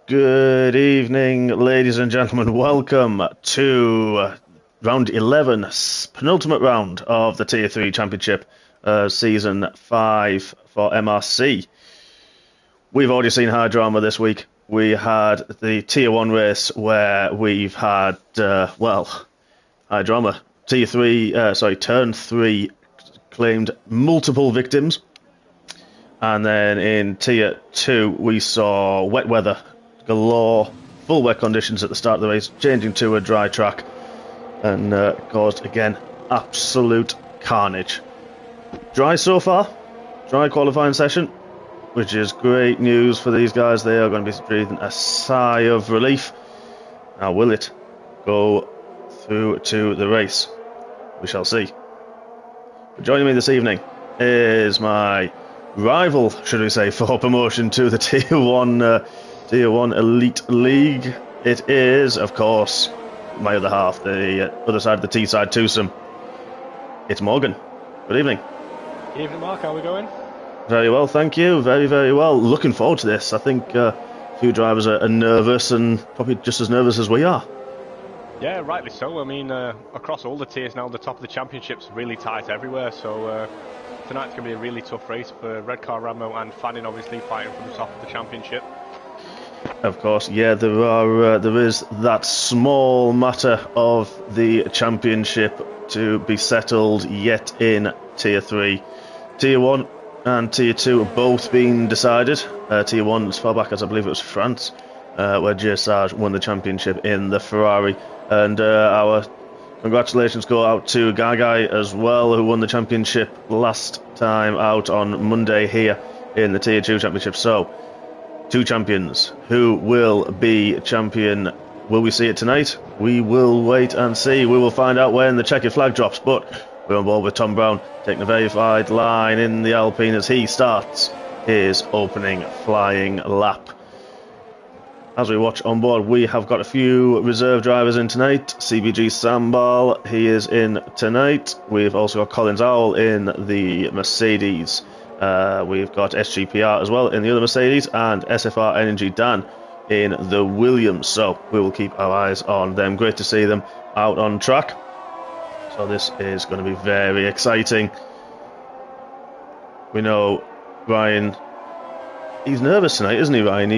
Good evening, ladies and gentlemen. Welcome to round 11, penultimate round of the Tier 3 Championship, Season 5 for MRC. We've already seen high drama this week. We had the Tier 1 race where we've had, high drama. Turn 3 claimed multiple victims. And then in Tier 2, we saw wet weather galore, full wet conditions at the start of the race, changing to a dry track, and caused, again, absolute carnage. Dry so far, dry qualifying session, which is great news for these guys. They are going to be breathing a sigh of relief. Now, will it go through to the race? We shall see. But joining me this evening is my rival, should we say, for promotion to the Tier 1 Elite League. It is, of course, my other half, the other side of the T-side twosome. It's Morgan. Good evening. Good evening, Mark. How are we going? Very well, thank you. Very, very well. Looking forward to this. I think a few drivers are nervous, and probably just as nervous as we are. Yeah, rightly so. I mean, across all the tiers now, the top of the championship's really tight everywhere, so tonight's going to be a really tough race for Red Car Ramo and Fannin, obviously, fighting for the top of the championship. Of course, yeah, there is that small matter of the championship to be settled yet in Tier 3. Tier 1 and Tier 2 have both been decided. Tier 1 as far back as I believe it was France, where Jersage won the championship in the Ferrari. And our congratulations go out to Gagai as well, who won the championship last time out on Monday here in the Tier 2 championship. So, two champions. Who will be champion? Will we see it tonight? We will wait and see. We will find out when the checkered flag drops. But we're on board with Tom Brown, taking a verified line in the Alpine as he starts his opening flying lap. As we watch on board, we have got a few reserve drivers in tonight. CBG Sambal, he is in tonight. We've also got Collins Owl in the Mercedes. We've got SGPR as well in the other Mercedes, and SFR Energy Dan in the Williams. So we will keep our eyes on them. Great to see them out on track. So this is going to be very exciting. We know Ryan, he's nervous tonight, isn't he, Ryan?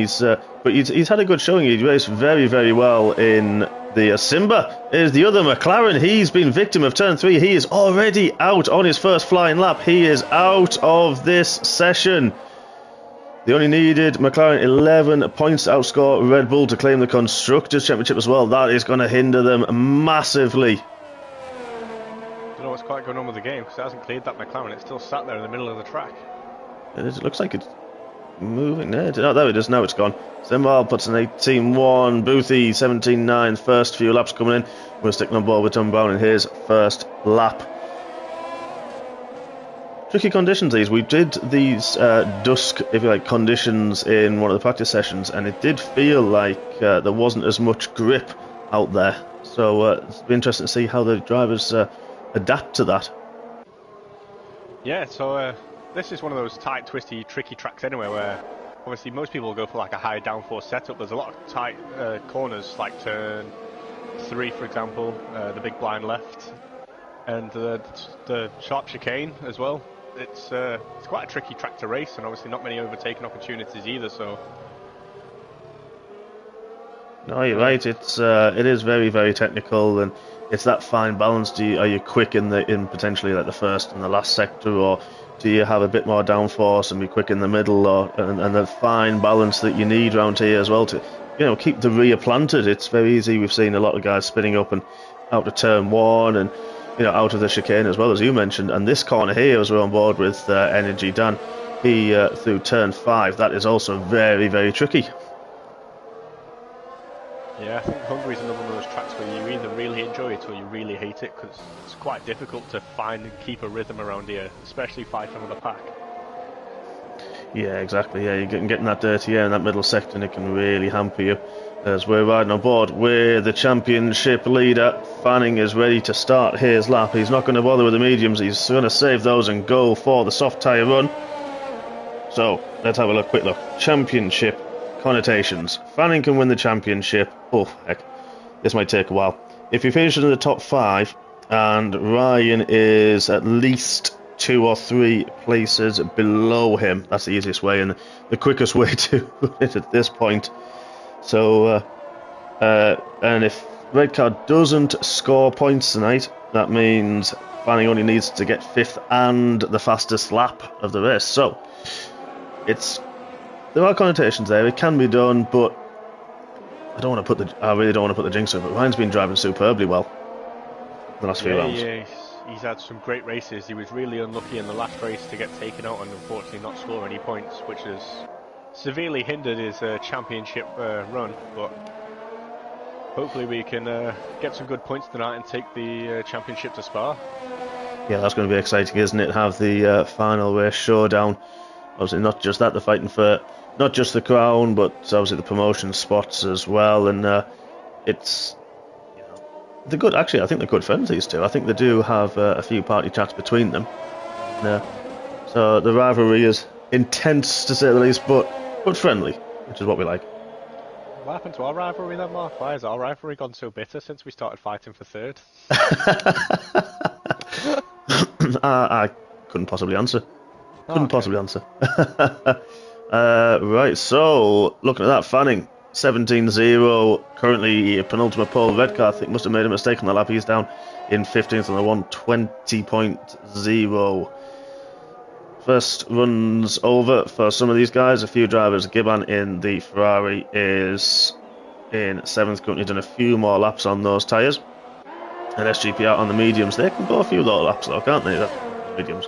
But he's had a good showing. He raced very, very well in the Simba is the other McLaren. He's been victim of turn 3. He is already out on his first flying lap. He is out of this session. They only needed McLaren 11 points to outscore Red Bull to claim the Constructors' Championship as well. That is going to hinder them massively. Don't know what's quite going on with the game because it hasn't cleared that McLaren. It's still sat there in the middle of the track. It looks like it's moving there. Oh, there it is. Now it's gone. Zimbal puts an 18-1. Boothie 17-9. First few laps coming in. We're sticking on board with Tom Brown in his first lap. Tricky conditions these. We did these dusk, if you like, conditions in one of the practice sessions, and it did feel like there wasn't as much grip out there. So it's been interesting to see how the drivers adapt to that. Yeah, so this is one of those tight, twisty, tricky tracks anyway, where obviously most people will go for like a high downforce setup. There's a lot of tight corners, like turn 3, for example, the big blind left, and the sharp chicane as well. It's quite a tricky track to race, and obviously not many overtaking opportunities either. So, no, you're right. It is very, very technical, and it's that fine balance. Are you quick in potentially like the first and the last sector, or do you have a bit more downforce and be quick in the middle, and the fine balance that you need around here as well to keep the rear planted? It's very easy. We've seen a lot of guys spinning up and out to turn 1 and out of the chicane as well, as you mentioned. And this corner here, as we're on board with Energy Dan, he through turn 5. That is also very, very tricky. Yeah, I think Hungary's another one of those tracks where you either really enjoy it or you really hate it, because it's quite difficult to find and keep a rhythm around here, especially fighting with the pack. Yeah, exactly. Yeah, you're getting that dirty air in that middle sector, and it can really hamper you. As we're riding on board with the championship leader, Fanning is ready to start his lap. He's not going to bother with the mediums. He's going to save those and go for the soft tyre run. So let's have a quick look. Championship connotations. Fanning can win the championship. Oh, heck. This might take a while. If he finishes in the top 5, and Ryan is at least 2 or 3 places below him, that's the easiest way and the quickest way to win it at this point. So, and if Redcar doesn't score points tonight, that means Fanning only needs to get 5th and the fastest lap of the race. So, there are connotations there. It can be done, but I really don't want to put the jinx on it. But Ryan's been driving superbly well the last few rounds. Yeah, he's had some great races. He was really unlucky in the last race to get taken out and unfortunately not score any points, which has severely hindered his championship run. But hopefully we can get some good points tonight and take the championship to Spa. Yeah, that's going to be exciting, isn't it? Have the final race showdown. Obviously, not just that, they're fighting for not just the crown, but obviously the promotion spots as well. And it's, they're good. Actually, I think they're good friends, these two. I think they do have a few party chats between them. So the rivalry is intense, to say the least, but friendly, which is what we like. What happened to our rivalry then, Mark? Why has our rivalry gone so bitter since we started fighting for 3rd? I couldn't possibly answer. Right, so looking at that, Fanning 17-0, currently penultimate pole. Redcar, I think, must have made a mistake on the lap. He's down in 15th on the 120.0. First runs over for some of these guys. A few drivers. Gibbon in the Ferrari is in 7th, currently done a few more laps on those tyres. And SGP out on the mediums. They can go a few little laps though, can't they? The mediums.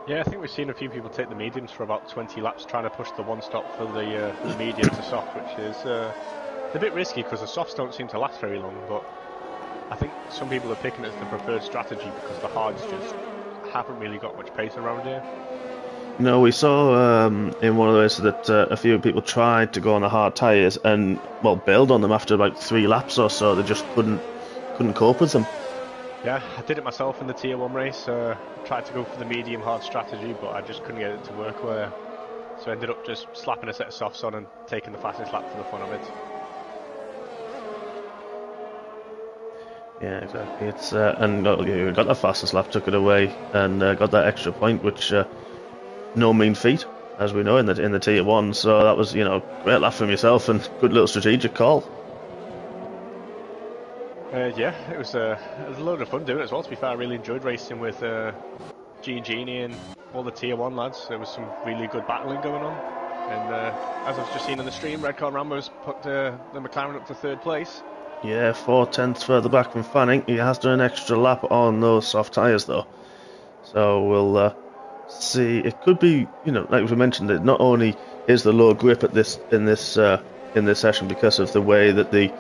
Yeah, I think we've seen a few people take the mediums for about 20 laps, trying to push the one stop for the medium to soft, which is a bit risky because the softs don't seem to last very long. But I think some people are picking it as the preferred strategy because the hards just haven't really got much pace around here. No, we saw in one of the races that a few people tried to go on the hard tyres and, well, bailed on them after about 3 laps or so. They just couldn't cope with them. Yeah, I did it myself in the Tier 1 race. Tried to go for the medium hard strategy, but I just couldn't get it to work. So I ended up just slapping a set of softs on and taking the fastest lap for the fun of it. Yeah, exactly. It's and you got that fastest lap, took it away, and got that extra point, which no mean feat, as we know in the Tier 1. So that was, great lap from yourself and good little strategic call. Yeah, it was a load of fun doing it as well. To be fair, I really enjoyed racing with G and Genie and all the Tier 1 lads. There was some really good battling going on. And as I've just seen on the stream, Redcar Rambo's put the McLaren up to 3rd place. Yeah, 4/10 further back from Fanning. He has done an extra lap on those soft tyres though. So we'll see. It could be, like we mentioned, that not only is the low grip at in this session because of the way that the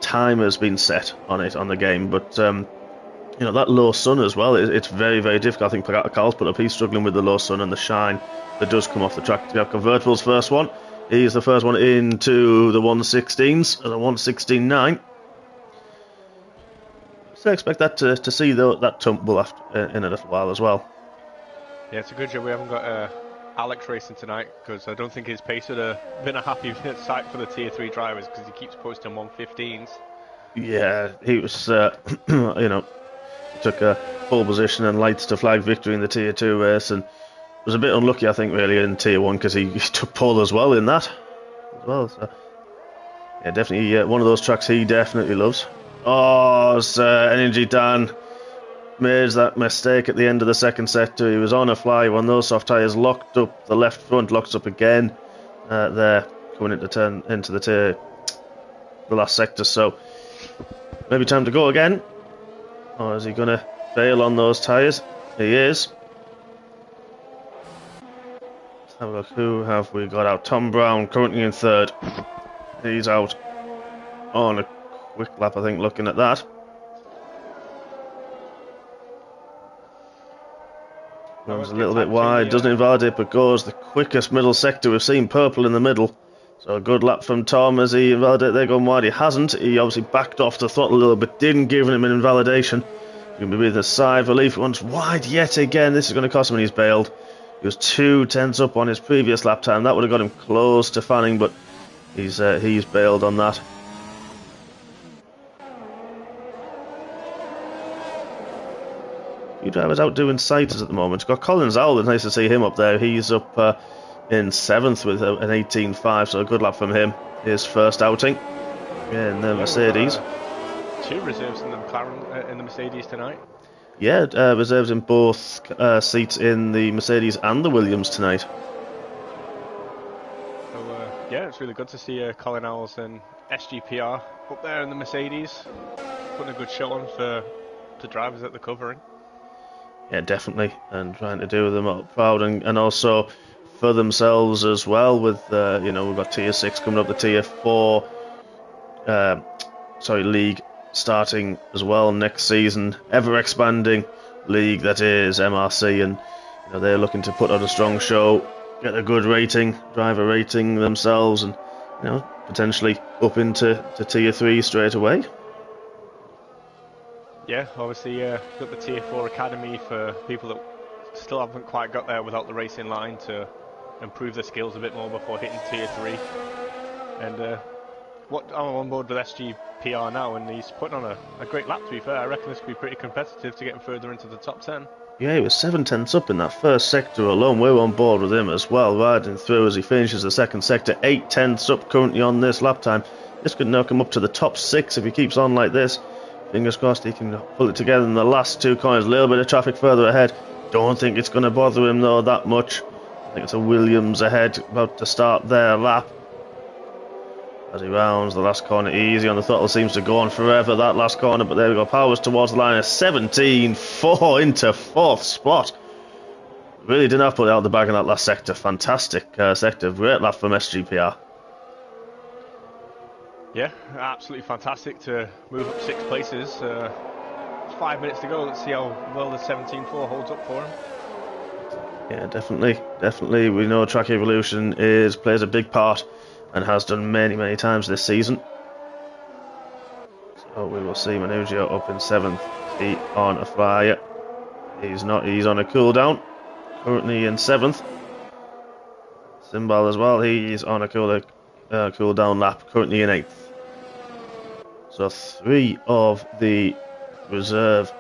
timer has been set on the game, but that low sun as well. It's very, very difficult. I think Carl's put up. He's struggling with the low sun and the shine that does come off the track. We have Convertible's first one. He's the first one into the 116s, the 116.9. So I expect that to see that tumble in a little while as well. Yeah, it's a good job we haven't got Alex racing tonight, because I don't think his pace would have been a happy sight for the Tier 3 drivers, because he keeps posting 115s. Yeah, he was, took a pole position and lights to flag victory in the Tier 2 race, and was a bit unlucky, I think, really, in Tier 1, because he took pole as well in that. So, yeah, definitely one of those tracks he definitely loves. Oh, it's Energy Dan made that mistake at the end of the second sector. He was on a fly when those soft tyres locked up. The left front locks up again there, coming into the last sector. So maybe time to go again. Or is he going to bail on those tyres? He is. Let's have a look. Who have we got out? Tom Brown currently in 3rd. He's out on a quick lap, I think, looking at that. Runs a little bit wide, doesn't invalidate, but goes the quickest middle sector we've seen. Purple in the middle. So a good lap from Tom as he invalidated. They're going wide. He hasn't. He obviously backed off the throttle a little bit, didn't give him an invalidation. He's going to be with a sigh of relief. Once wide yet again. This is going to cost him, and he's bailed. He was 2 tenths up on his previous lap time. That would have got him close to Fanning, but he's bailed on that. Few drivers out doing sighters at the moment. Got Colin Zowell, it's nice to see him up there. He's up in 7th with an 18.5, so a good lap from him. His first outing in the Mercedes. 2 reserves in the McLaren, in the Mercedes tonight. Yeah, reserves in both seats in the Mercedes and the Williams tonight. So yeah, it's really good to see Colin Owls and SGPR up there in the Mercedes, putting a good show on for the drivers that they're covering. Yeah, definitely, and trying to do them up proud and also for themselves as well. With we've got Tier 6 coming up, the Tier 4 league starting as well next season, ever expanding league that is MRC, and they're looking to put on a strong show, get a good rating, driver rating themselves, and potentially up into Tier 3 straight away. Yeah, obviously got the Tier 4 Academy for people that still haven't quite got there without the racing line to improve their skills a bit more before hitting Tier 3. And I'm on board with SGPR now, and he's putting on a great lap, to be fair. I reckon this could be pretty competitive to get him further into the top 10. Yeah, he was 7 tenths up in that first sector alone. We're on board with him as well, riding through as he finishes the second sector. 8 tenths up currently on this lap time. This could knock him up to the top 6 if he keeps on like this. Fingers crossed he can pull it together in the last 2 corners. A little bit of traffic further ahead. Don't think it's going to bother him though that much. I think it's a Williams ahead, about to start their lap. As he rounds the last corner easy on the throttle, seems to go on forever that last corner, but there we go. Powers towards the line, a 17.4 into 4th spot. Really didn't have to put it out the bag in that last sector. Fantastic sector. Great lap from SGPR. Yeah, absolutely fantastic to move up 6 places. 5 minutes to go. Let's see how well the 17.4 holds up for him. Yeah, definitely. We know Track Evolution plays a big part and has done many times this season. So we will see Manugio up in 7th. He on a flyer. He's not. He's on a cool down. Currently in 7th. Simbal as well. He's on a cool down lap. Currently in 8th. So 3 of the reserve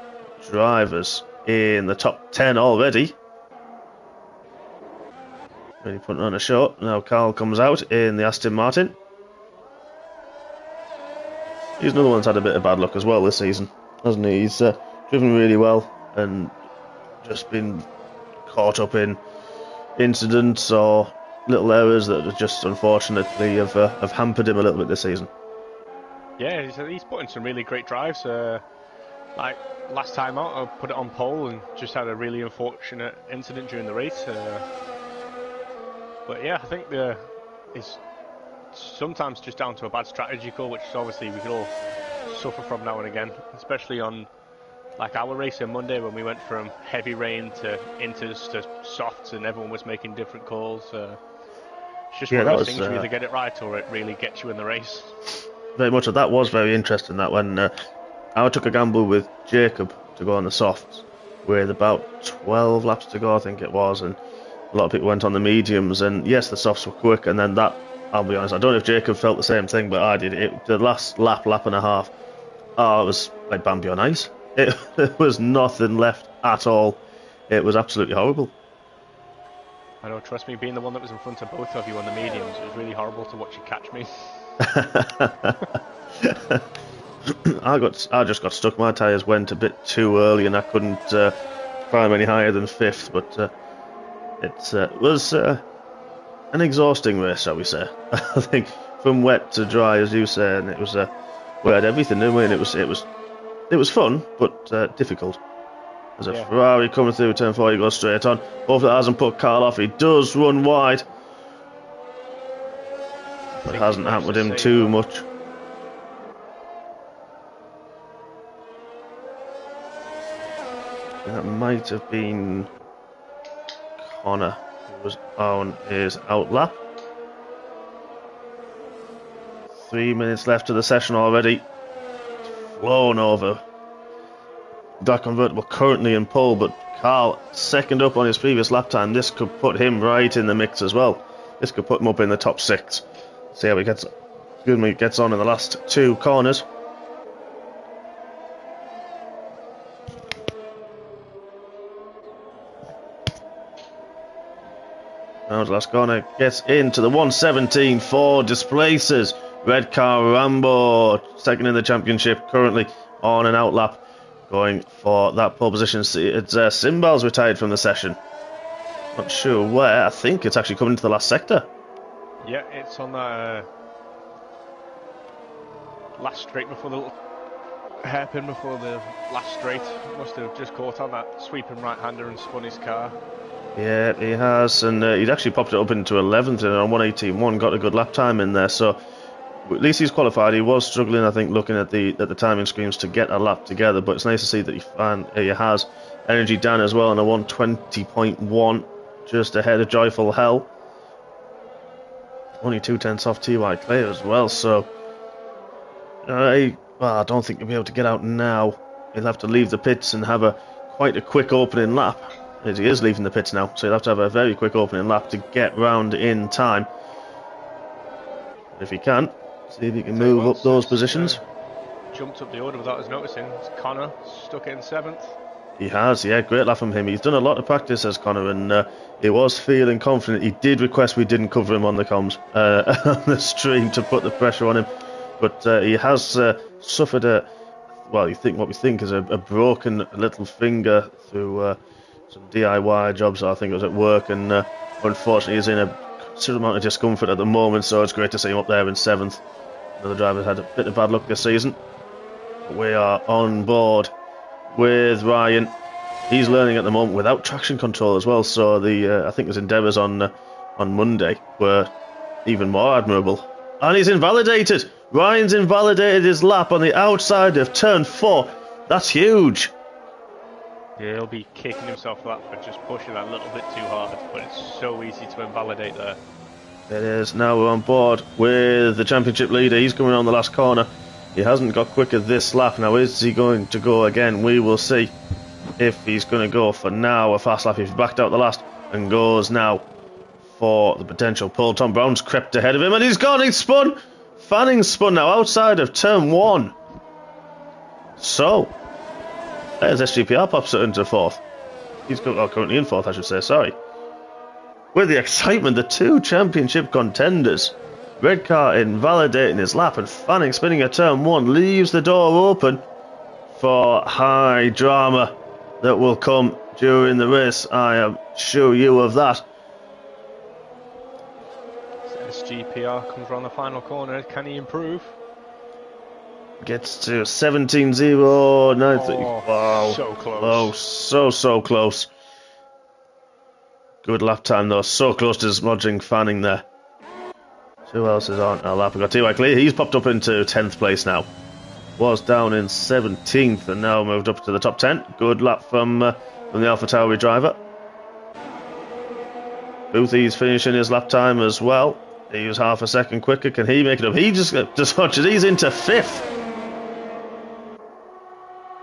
drivers in the top 10 already. Really putting on a show. Now Carl comes out in the Aston Martin. He's another one that's had a bit of bad luck as well this season, hasn't he? He's driven really well and just been caught up in incidents or little errors that have just unfortunately have hampered him a little bit this season. Yeah, he's put in some really great drives. Like last time out, I put it on pole and just had a really unfortunate incident during the race. But yeah, I think it's sometimes just down to a bad strategy call, which obviously we could all suffer from now and again, especially on like our race on Monday when we went from heavy rain to inters to softs and everyone was making different calls. It's just one of those things, you either get it right or it really gets you in the race. Very much. That was very interesting, that when I took a gamble with Jacob to go on the softs with about 12 laps to go, I think it was, and a lot of people went on the mediums, and yes, the softs were quick, and then that, I'll be honest, I don't know if Jacob felt the same thing, but I did. The last lap and a half, it was like Bambi on ice. There was nothing left at all. It was absolutely horrible. I know, trust me, being the one that was in front of both of you on the mediums, it was really horrible to watch you catch me. I just got stuck. My tyres went a bit too early and I couldn't climb any higher than 5th, but it was an exhausting race, shall we say. I think from wet to dry, as you say, and it was we had everything, didn't we? And it was fun, but difficult. There's a Ferrari coming through turn 4, he goes straight on. Hopefully that hasn't put Carl off. He does run wide. But it hasn't hampered him too much. That might have been Connor who was on his outlap. 3 minutes left of the session already. Flown over that convertible currently in pole, but Carl second up on his previous lap time. This could put him right in the mix as well. This could put him up in the top 6. See how he gets on in the last 2 corners. Now the last corner gets into the 117.4, displaces Red Car Rambo, second in the championship, currently on an out lap, going for that pole position. It's Simbal's retired from the session. Not sure where. I think it's actually coming into the last sector. Yeah, it's on that last straight before the little hairpin before the last straight. Must have just caught on that sweeping right-hander and spun his car. Yeah, he has, and he'd actually popped it up into 11th and on 118.1, got a good lap time in there, so at least he's qualified. He was struggling, I think, looking at the timing screens to get a lap together, but it's nice to see that he has energy down as well on a 120.1, just ahead of Joyful Hell. Only 2/10 off TY Clay as well, so I don't think he'll be able to get out now. He'll have to leave the pits and have quite a quick opening lap. As he is leaving the pits now, so he'll have to have a very quick opening lap to get round in time. If he can, see if he can move up those positions. Jumped up the order without us noticing. Connor stuck it in 7th. He has, yeah, great lap from him. He's done a lot of practice as Connor, and he was feeling confident. He did request we didn't cover him on the comms, on the stream, to put the pressure on him, but he has suffered what we think is a broken little finger through some DIY jobs. I think it was at work, and unfortunately he's in a considerable amount of discomfort at the moment, so it's great to see him up there in 7th. Another driver had a bit of bad luck this season. But we are on board with Ryan. He's learning at the moment without traction control as well, so I think his endeavours on Monday were even more admirable. And he's invalidated! Ryan's invalidated his lap on the outside of turn 4. That's huge! Yeah, he'll be kicking himself for that, for just pushing that a little bit too hard, but it's so easy to invalidate there. It is. Now we're on board with the championship leader. He's coming on the last corner. He hasn't got quicker this lap. Now, is he going to go again? We will see if he's going to go for now a fast lap. He's backed out the last and goes now for the potential pull. Tom Brown's crept ahead of him, and he's gone. He's spun. Fanning's spun now outside of turn 1. So there's SGPR pops it into 4th. He's currently in 4th, I should say, sorry. With the excitement, the 2 championship contenders. Red Car invalidating his lap, and Fanning spinning at turn 1 leaves the door open for high drama that will come during the race. I am sure you of that. SGPR comes around the final corner. Can he improve? Gets to 17.0, 930. Wow. So close. So close. Good lap time though. So close to smudging Fanning there. Who else is on our lap? We've got T.Y. Clee. He's popped up into 10th place now. Was down in 17th and now moved up to the top 10. Good lap from the AlphaTauri driver. Boothie's finishing his lap time as well. He was half a second quicker. Can he make it up? He just watches. He's into 5th.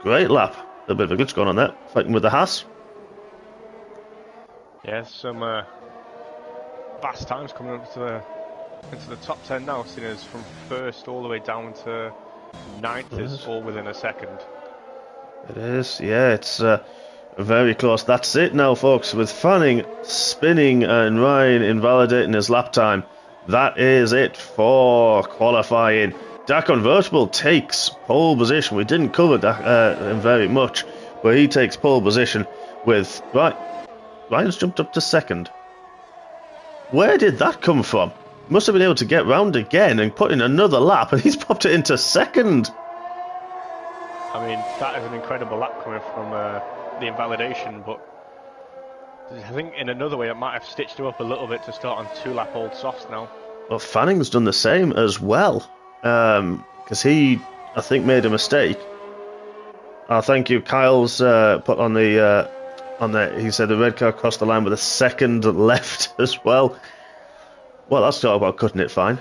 Great lap. A bit of a glitch going on there. Fighting with the Haas. Yeah, some fast times coming up into the top 10 now, seeing as from 1st all the way down to 9th is all within a second. It is, yeah, it's very close. That's it now, folks, with Fanning spinning and Ryan invalidating his lap time. That is it for qualifying. That convertible takes pole position. We didn't cover that very much, but he takes pole position with... Right, Ryan's jumped up to 2nd. Where did that come from? Must have been able to get round again and put in another lap, and he's popped it into 2nd. I mean, that is an incredible lap coming from the invalidation, but I think in another way it might have stitched him up a little bit to start on 2-lap old softs now. Well, Fanning's done the same as well, because he, I think, made a mistake. Thank you, Kyle's put on the he said the red car crossed the line with a 2nd left as well. Well, that's talk about cutting it fine.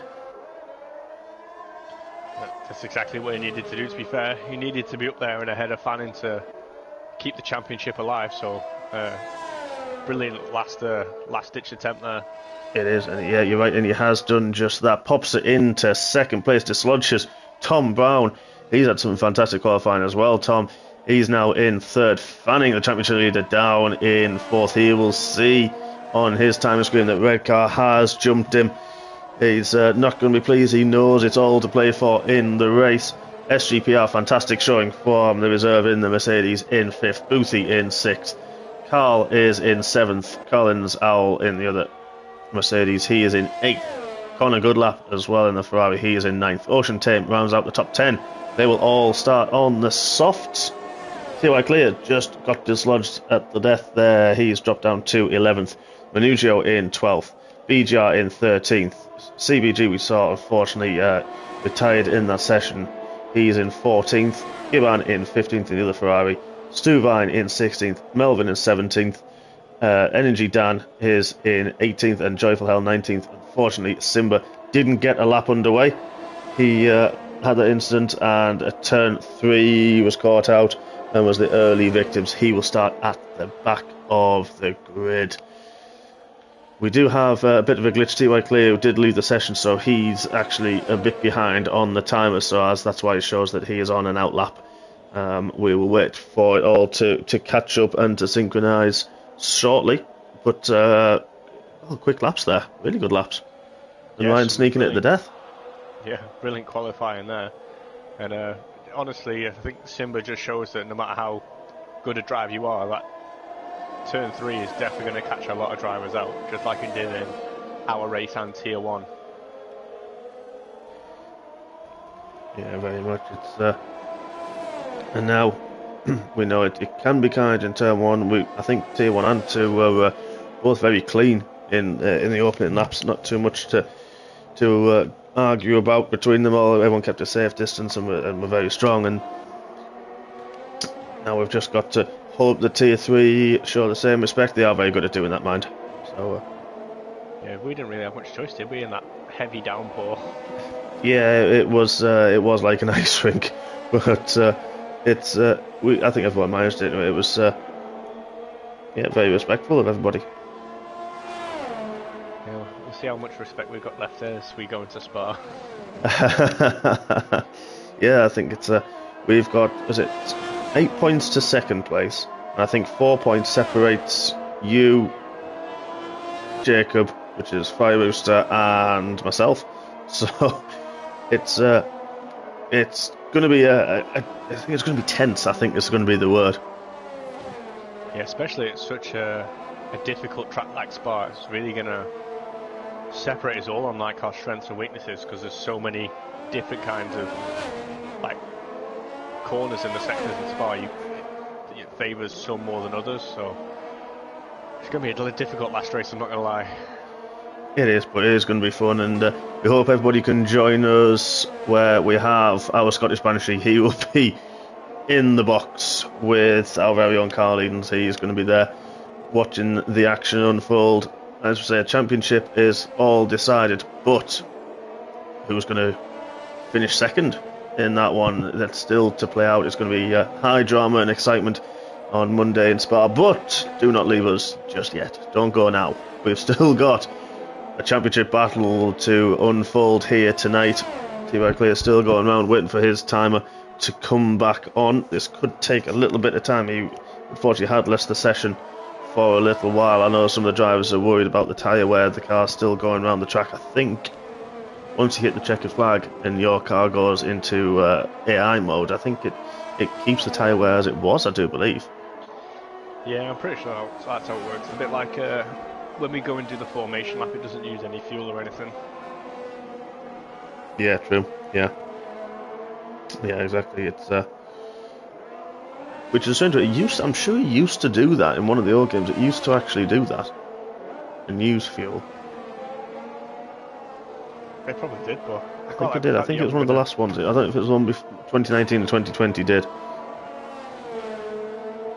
That's exactly what he needed to do, to be fair. He needed to be up there and ahead of Fanning to keep the championship alive. So brilliant last ditch attempt there. It is, and yeah, you're right, and he has done just that. Pops it into second place, dislodges Tom Brown. He's had some fantastic qualifying as well, Tom. He's now in third, fanning the championship leader down in fourth. He will see on his timer screen that red car has jumped him. He's not going to be pleased. He knows it's all to play for in the race. SGPR, fantastic showing from the reserve in the Mercedes in fifth. Boothie in sixth. Carl is in seventh. Collins Owl in the other Mercedes. He is in eighth. Connor Goodlap as well in the Ferrari. He is in ninth. Ocean Tame rounds out the top 10. They will all start on the softs. TY Clear just got dislodged at the death there. He's dropped down to 11th. Manugio in 12th. BGR in 13th. CBG we saw unfortunately retired in that session. He's in 14th. Giban in 15th in the other Ferrari. Stu Vine in 16th. Melvin in 17th. Energy Dan is in 18th and Joyful Hell 19th. Unfortunately, Simba didn't get a lap underway. He had that incident and at turn 3 was caught out and was the early victims. He will start at the back of the grid. We do have a bit of a glitch. TY Clear did leave the session, so he's actually a bit behind on the timer, so that's why it shows that he is on an out lap. We will wait for it all to catch up and to synchronise shortly, but quick laps there, really good laps, and yes, Ryan sneaking it at the death. Yeah, brilliant qualifying there, and honestly, I think Simba just shows that no matter how good a driver you are, that turn 3 is definitely going to catch a lot of drivers out, just like it did in our race and Tier 1. Yeah, very much. It's and now we know it can be kind in turn 1. I think Tier 1 and 2 were both very clean in the opening laps. Not too much to argue about between them all. Everyone kept a safe distance and were very strong. And now we've just got to hope the Tier 3 show the same respect. They are very good at doing that, mind. So yeah, we didn't really have much choice, did we, in that heavy downpour? Yeah, it was like an ice rink, but I think everyone managed it. It was very respectful of everybody. Yeah, we'll see how much respect we've got left there as we go into Spa. Yeah, I think it's we've got 8 points to second place, and I think 4 points separates you, Jacob, which is Fire Rooster, and myself. So it's going to be I think it's going to be tense. I think it's going to be the word. Yeah, especially at such a difficult track like Spa. It's really going to separate us all on like our strengths and weaknesses, because there's so many different kinds of like corners in the sectors in Spa. It favours some more than others, so it's going to be a difficult last race, I'm not going to lie. It is, but it is going to be fun, and we hope everybody can join us where we have our Scottish Banshee. He will be in the box with our very own Carl Edens. He's going to be there watching the action unfold. As we say, a championship is all decided, but who's going to finish second in that one? That's still to play out. It's going to be high drama and excitement on Monday in Spa, but do not leave us just yet. Don't go now. We've still got a championship battle to unfold here tonight. T-Bar Clear still going around waiting for his timer to come back on. This could take a little bit of time. He unfortunately had left the session for a little while. I know some of the drivers are worried about the tyre wear. The car's still going around the track. I think once you hit the checkered flag and your car goes into AI mode, I think it keeps the tyre wear as it was, I do believe. Yeah, I'm pretty sure that's how it works. A bit like when we go and do the formation lap, it doesn't use any fuel or anything. Yeah, true. Yeah, exactly. It's which is strange. I'm sure it used to do that in one of the old games. It used to actually do that and use fuel. They probably did, but I think it did. I think it was one of the last ones. I don't know if it was one before 2019 or 2020 did.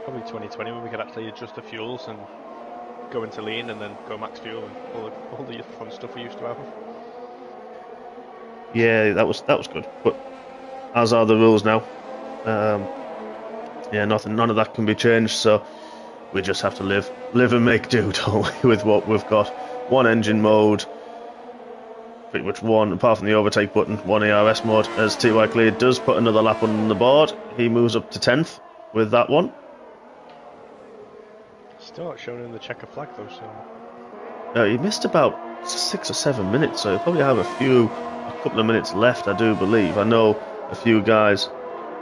Probably 2020 when we could actually adjust the fuels and go into lean and then go max fuel and all the fun stuff we used to have. Yeah, that was good. But as are the rules now. yeah, none of that can be changed. So we just have to live and make do, don't we, with what we've got. One engine mode, pretty much one, apart from the overtake button, one ARS mode, as T.Y. Clay does put another lap on the board. He moves up to 10th with that one. Still not showing in the checker flag though, so... he missed about 6 or 7 minutes, so he'll probably have a couple of minutes left, I do believe. I know a few guys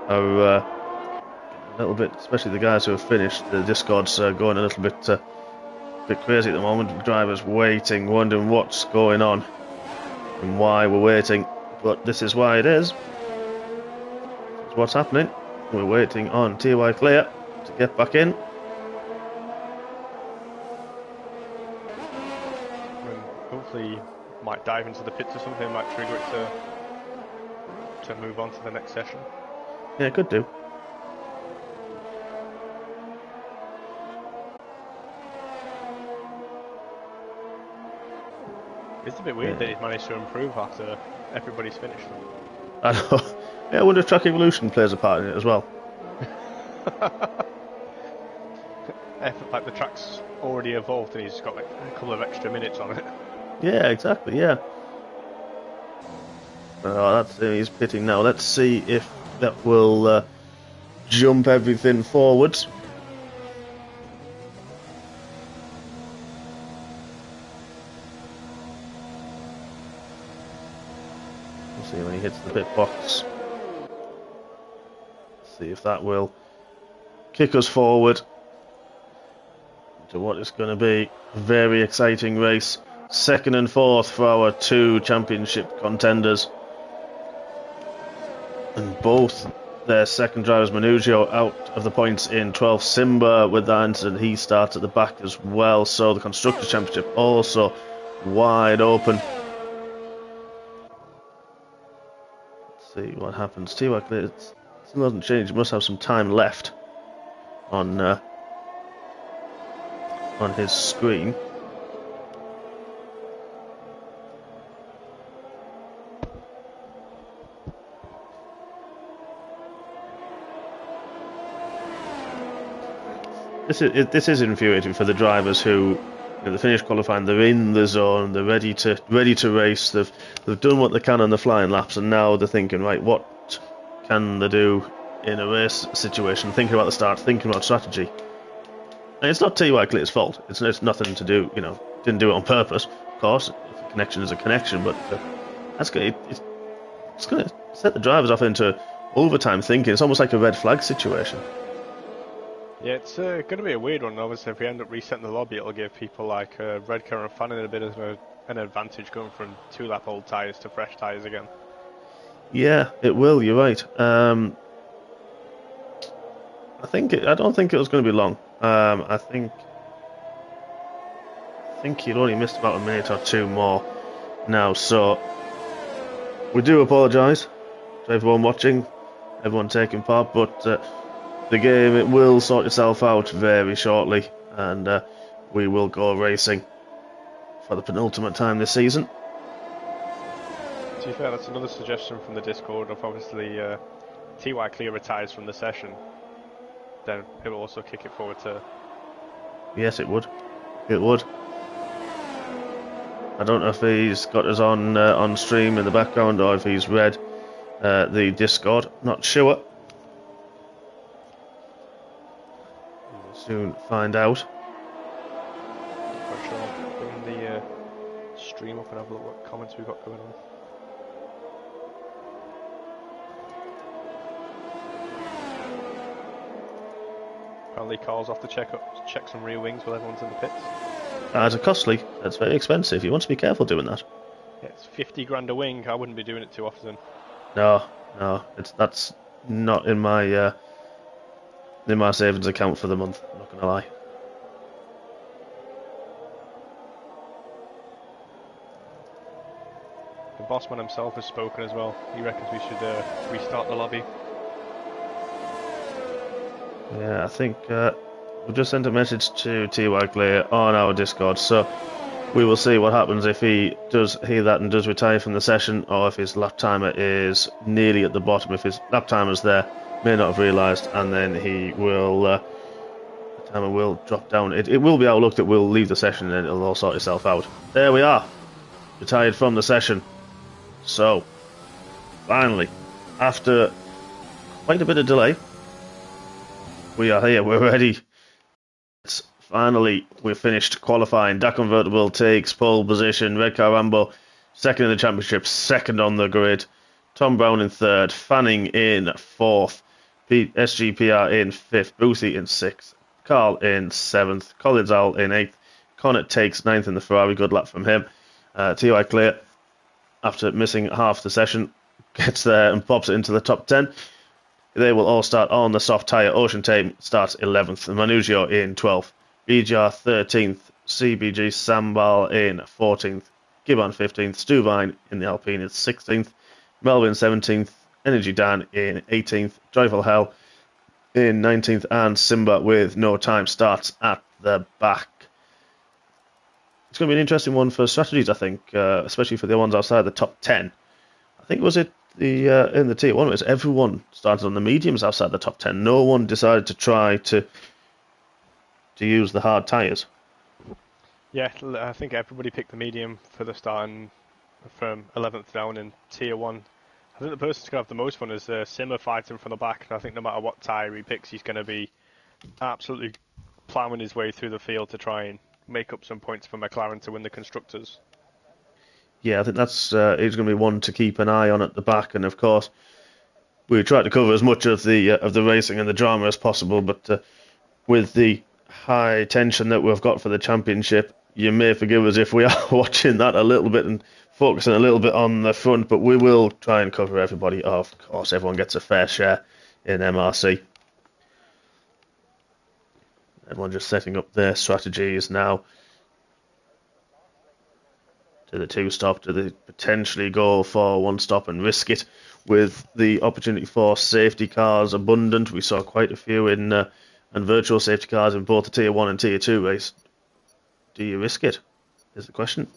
are a little bit, especially the guys who have finished, the Discord's going a little bit crazy at the moment. The drivers waiting, wondering what's going on and why we're waiting. But this is why it is. This is what's happening. We're waiting on T.Y. Clear to get back in. Hopefully might dive into the pits or something, might trigger it to move on to the next session. Yeah, it could do. It's a bit weird that he's managed to improve after everybody's finished. I know. Yeah, I wonder if track evolution plays a part in it as well. Like the track's already evolved and he's got like a couple of extra minutes on it. Yeah, exactly, yeah. Oh, he's pitting now. Let's see if that will jump everything forwards. We'll see when he hits the pit box. See if that will kick us forward to what is going to be a very exciting race. 2nd and 4th for our two championship contenders. And both their second drivers, Manugio out of the points in 12th. Simba with that incident, he starts at the back as well. So the Constructors' Championship also wide open. Let's see what happens. T.Y. Clay still hasn't changed. He must have some time left on his screen. This is infuriating for the drivers who, they finish qualifying, they're in the zone, they're ready to race, they've done what they can on the flying laps, and now they're thinking, right, what can they do in a race situation? Thinking about the start, thinking about strategy. And it's not T.Y. Clay's fault. It's nothing to do, didn't do it on purpose. Of course, a connection is a connection, but it's going to set the drivers off into overtime thinking. It's almost like a red flag situation. Yeah, it's going to be a weird one. Obviously, if we end up resetting the lobby, it'll give people like Redcar and Fannin a bit of an advantage going from 2-lap-old tyres to fresh tyres again. Yeah, it will. You're right. I don't think it was going to be long. I think he'd only missed about a minute or two more now. So we do apologise to everyone watching, everyone taking part, but the game, it will sort itself out very shortly, and we will go racing for the penultimate time this season. To be fair, that's another suggestion from the Discord of obviously T.Y. Clear retires from the session, then it will also kick it forward to... Yes, it would. It would. I don't know if he's got us on stream in the background or if he's read the Discord. Not sure. We'll soon find out. For sure. Bring the stream up and have a look what comments we've got going on. Apparently Carl's off to check some rear wings while everyone's in the pits. It's costly. It's very expensive. You want to be careful doing that. Yeah, it's 50 grand a wing. I wouldn't be doing it too often. No. That's not in my savings account for the month. I'm not going to lie. The bossman himself has spoken as well. He reckons we should restart the lobby. Yeah, I think we've just sent a message to T.Y. Clay on our Discord, so we will see what happens if he does hear that and does retire from the session, or if his lap timer is nearly at the bottom. If his lap timer's there, may not have realised, and then he will. The timer will drop down. It will be our luck that we'll leave the session and it'll all sort itself out. There we are, retired from the session. So, finally, after quite a bit of delay, we are here. We're ready. Finally, we've finished qualifying. Dak Convertible takes pole position. Red Car Rambo, second in the championship, second on the grid. Tom Brown in third. Fanning in fourth. SGPR in fifth. Boothie in sixth. Carl in seventh. Collins Owl in eighth. Connaught takes ninth in the Ferrari. Good luck from him. TY Clear, after missing half the session, gets there and pops it into the top 10. They will all start on the soft tyre. Ocean Tame starts 11th. Manugio in 12th. BGR 13th. CBG Sambal in 14th. Gibbon 15th. Stuvine in the Alpine is 16th. Melvin 17th. Energy Dan in 18th. Joyful Hell in 19th. And Simba with no time starts at the back. It's going to be an interesting one for strategies, I think, especially for the ones outside the top 10. I think was it in the Tier 1 race, everyone started on the mediums outside the top 10. No one decided to try to use the hard tyres. Yeah, I think everybody picked the medium for the start and from 11th down in Tier 1. I think the person who's going to have the most fun is Simmer fighting from the back. And I think no matter what tyre he picks, he's going to be absolutely ploughing his way through the field to try and make up some points for McLaren to win the Constructors. Yeah, I think that's he's going to be one to keep an eye on at the back. And of course, we try to cover as much of the racing and the drama as possible. But with the high tension that we've got for the championship, you may forgive us if we are watching that a little bit and focusing a little bit on the front. But we will try and cover everybody. Of course, everyone gets a fair share in MRC. Everyone just setting up their strategies now. Do the two stop? Do they potentially go for one stop and risk it with the opportunity for safety cars abundant? We saw quite a few in and virtual safety cars in both the Tier 1 and Tier 2 race. Do you risk it? Is the question.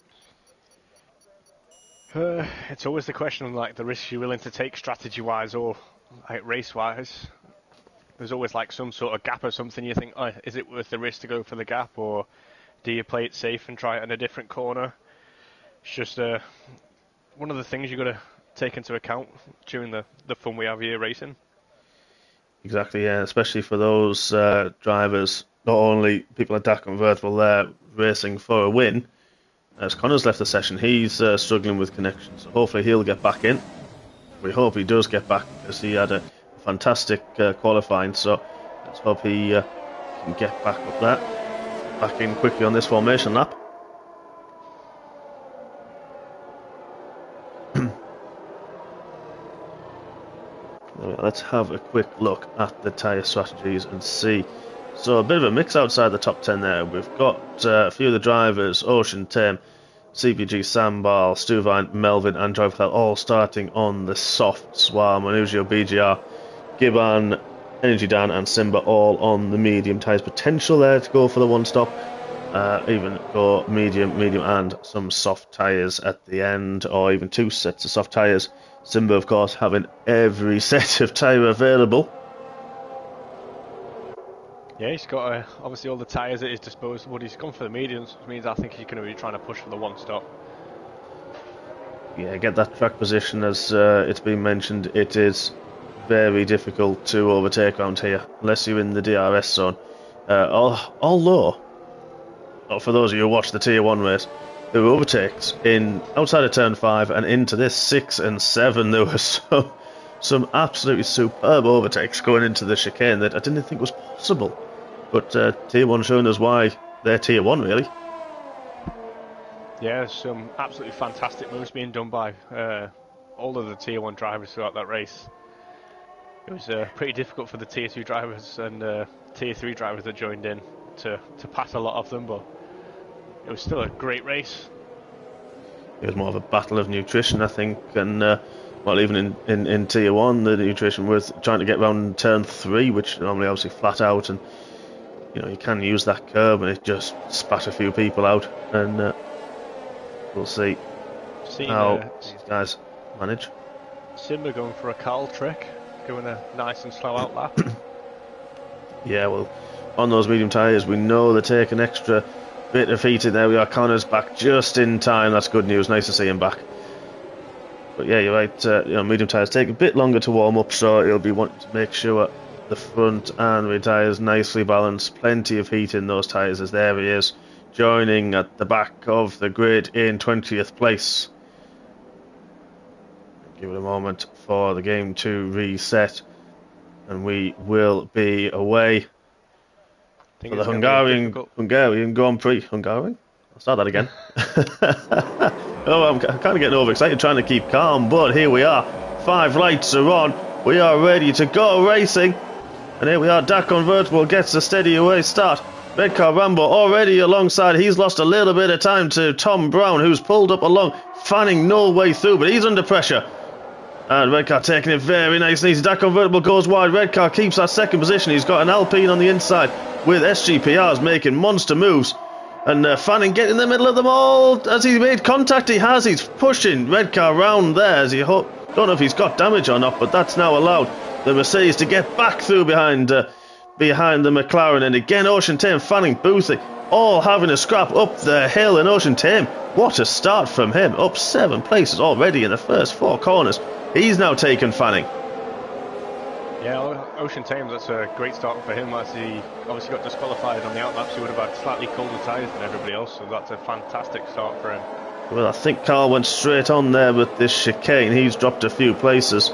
It's always the question of like the risks you're willing to take strategy-wise or like race-wise. There's always like some sort of gap or something. You think, oh, is it worth the risk to go for the gap, or do you play it safe and try it in a different corner? It's just one of the things you've got to take into account during the fun we have here racing. Exactly, yeah, especially for those drivers, not only people like Dak and Verthwell there racing for a win. As Connor's left the session, he's struggling with connections, so hopefully he'll get back in. We hope he does get back, because he had a fantastic qualifying, so let's hope he can get back up there. Back in quickly on this formation lap. Let's have a quick look at the tyre strategies and see. So a bit of a mix outside the top 10 there. We've got a few of the drivers, Ocean Tame, CPG Sambal, Stuvine, Melvin and Joyful all starting on the softs, while Manugio, BGR, Gibbon, Energy Dan and Simba all on the medium tyres. Potential there to go for the one stop, even go medium and some soft tyres at the end, or even two sets of soft tyres. Simba, of course, having every set of tyre available. Yeah, he's got obviously all the tyres at his disposal, but he's gone for the mediums, which means I think he's going to be trying to push for the one stop. Yeah, get that track position, as it's been mentioned. It is very difficult to overtake around here, unless you're in the DRS zone. Although, for those of you who watch the Tier 1 race, there were overtakes outside of turn 5 and into this 6 and 7. There were some absolutely superb overtakes going into the chicane that I didn't think was possible. But Tier 1 showing us why they're Tier 1, really. Yeah, some absolutely fantastic moves being done by all of the Tier 1 drivers throughout that race. It was pretty difficult for the Tier 2 drivers and Tier 3 drivers that joined in to pass a lot of them, but it was still a great race. It was more of a battle of nutrition, I think, and well, even in Tier 1, the nutrition was trying to get around turn 3, which normally obviously flat out, and you can use that curb, and it just spat a few people out, and we'll see how these guys manage. Simba going for a Carl trick. going a nice and slow out lap. Yeah, well, on those medium tyres, we know they take an extra bit of heat in there. We are. Connor's back just in time. That's good news. Nice to see him back. But yeah, you're right. Medium tyres take a bit longer to warm up, so he'll be wanting to make sure the front and rear tyres nicely balanced. Plenty of heat in those tyres, as there he is, joining at the back of the grid in 20th place. Give it a moment for the game to reset, and we will be away for the Hungarian Grand Prix. Hungarian? I'll start that again. Oh, I'm kind of getting overexcited trying to keep calm, but here we are. 5 lights are on. We are ready to go racing. And here we are. Dak Convertible gets a steady away start. Redcar Rambo already alongside. He's lost a little bit of time to Tom Brown, who's pulled up along. Fanning no way through, but he's under pressure. And Redcar taking it very nice and easy. Dak Convertible goes wide. Redcar keeps that second position. He's got an Alpine on the inside with SGPRs making monster moves. And Fanning getting in the middle of them all as he made contact. He's pushing Redcar round there as he don't know if he's got damage or not, but that's now allowed the Mercedes to get back through behind the McLaren. And again, Ocean Tame, Fanning, Boothie, all having a scrap up the hill. And Ocean Tame, what a start from him, up 7 places already in the first 4 corners. He's now taken Fanning. Yeah, Ocean Thames, that's a great start for him, as he obviously got disqualified on the outlaps. He would have had slightly colder tyres than everybody else, so that's a fantastic start for him. Well, I think Carl went straight on there with this chicane. He's dropped a few places.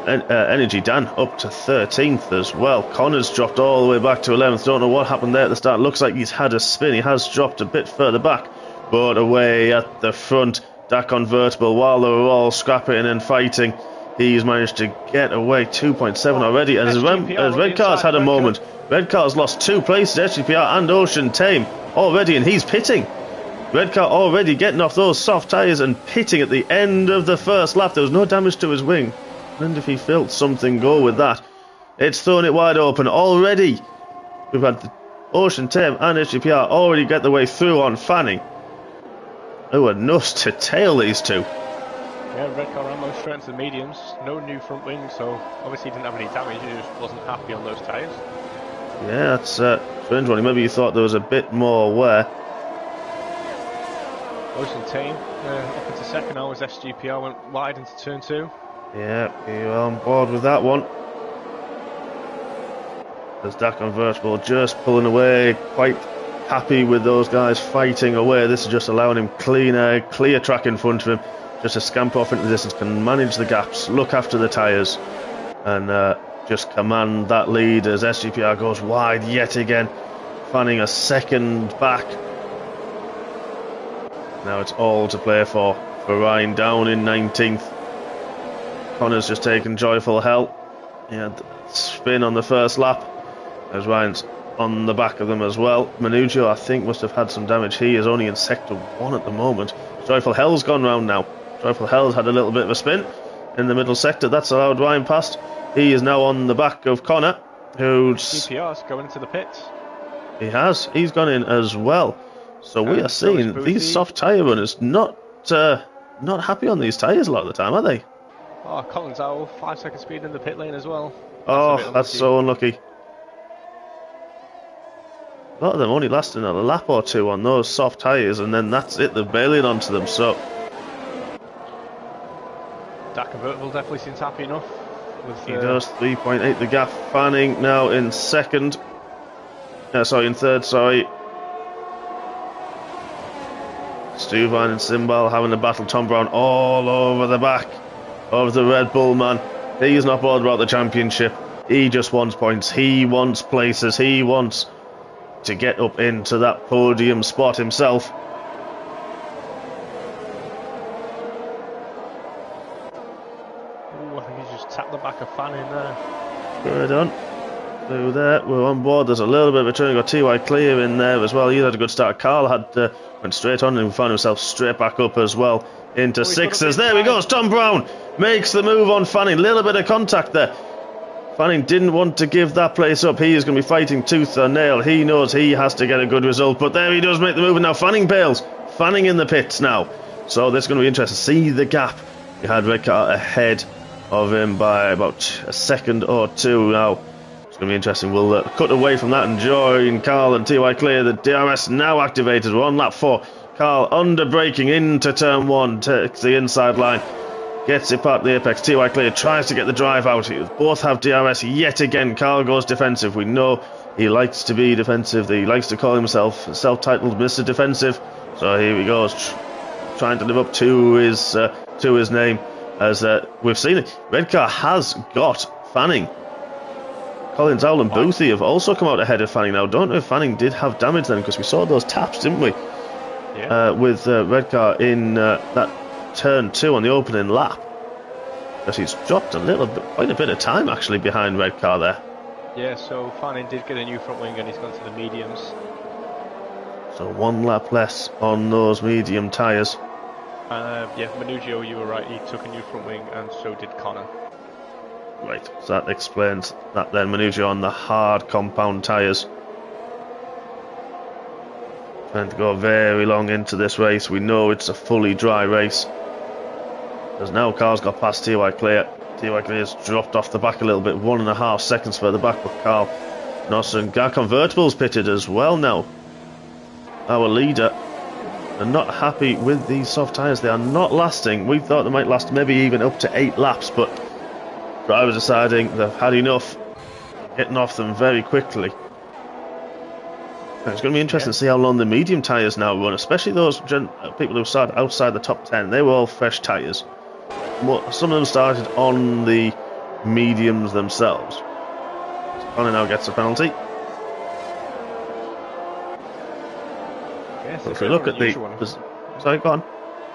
And Energy Dan up to 13th as well. Connor's dropped all the way back to 11th. Don't know what happened there at the start. Looks like he's had a spin. He has dropped a bit further back, but away at the front, Dak Convertible, while they were all scrapping and fighting, he's managed to get away 2.7 already. And as Redcar's had a moment. Redcar's lost 2 places, SGPR and Ocean Tame already, and he's pitting. Redcar already getting off those soft tyres and pitting at the end of the first lap. There was no damage to his wing. And if he felt something go with that, it's thrown it wide open already. We've had the Ocean Tame and SGPR already get the way through on Fanning. Oh, a nuss to tail these two. Yeah, Redcar Rambo straight into the mediums. No new front wing, so obviously he didn't have any damage. He just wasn't happy on those tyres. Yeah, that's a strange one. Maybe you thought there was a bit more wear. Ocean Tame up into second now as SGPR went wide into turn 2. Yeah, you're on board with that one. As Dak Convertible just pulling away, quite happy with those guys fighting away. This is just allowing him clear track in front of him, just to scamper off into the distance, can manage the gaps, look after the tyres, and just command that lead as SGPR goes wide yet again, Fanning a second back. Now it's all to play for Ryan down in 19th. Connor's just taken joyful hell. He had spin on the first lap as Ryan's on the back of them as well. Manugio, I think, must have had some damage. He is only in sector 1 at the moment. Joyful Hell's gone round now. Joyful Hell's had a little bit of a spin in the middle sector. That's allowed Ryan past. He is now on the back of Connor, who's... CPR's going into the pits. He has. He's gone in as well. So we are seeing these soft tyre runners not happy on these tyres a lot of the time, are they? Oh, Collins out 5 second speed in the pit lane as well. That's so unlucky. A lot of them only lasting a lap or 2 on those soft tyres, and then that's it, they're bailing onto them. So Dak Convertible definitely seems happy enough. He does. 3.8 the gap. Fanning now in second. In third, sorry. Stuvine and Simbal having a battle. Tom Brown all over the back of the Red Bull man. He's not bothered about the championship. He just wants points. He wants places. He wants to get up into that podium spot himself. Ooh, I think he's just tapped the back of Fanning there. Good on. Through there, we're on board. There's a little bit of a turn. Got TY clear in there as well. He had a good start. Carl went straight on and found himself straight back up as well into sixes. There he goes. Tom Brown makes the move on Fanning. Little bit of contact there. Fanning didn't want to give that place up. He is going to be fighting tooth and nail. He knows he has to get a good result, but there he does make the move, and now Fanning bails. Fanning in the pits now. So this is going to be interesting. See the gap. You had Redcar ahead of him by about a second or two. Now, it's going to be interesting. We'll cut away from that and join Carl and TY clear. The DRS now activated. We're on lap 4. Carl under braking into turn 1, takes the inside line, gets it past the apex. TY clear tries to get the drive out. Both have DRS yet again. Carl goes defensive. We know he likes to be defensive. He likes to call himself self-titled Mr. Defensive. So here he goes, trying to live up to his name. As we've seen it, Red Car has got Fanning. Collins, Owl and Boothie have also come out ahead of Fanning now. Don't know if Fanning did have damage then, because we saw those taps, didn't we? Yeah. With Red Car in that turn 2 on the opening lap. Because he's dropped quite a bit of time actually behind Red Car there. Yeah, so Fanning did get a new front wing and he's gone to the mediums. So 1 lap less on those medium tyres. Yeah, Manugio, you were right, he took a new front wing and so did Connor. Right, so that explains that then. Manugio on the hard compound tyres. Trying to go very long into this race. We know it's a fully dry race. As now Carl's got past TY Clear. TY Clear's dropped off the back a little bit, 1.5 seconds further back, but Carl Nossen. Gar Convertible's pitted as well now. Our leader. They're not happy with these soft tyres. They are not lasting. We thought they might last maybe even up to 8 laps, but drivers deciding they've had enough, getting off them very quickly. It's going to be interesting to see how long the medium tyres now run, especially those people who started outside the top 10. They were all fresh tyres. Some of them started on the mediums themselves. So Connor now gets a penalty. Yes, if we look at the... Sorry, go on.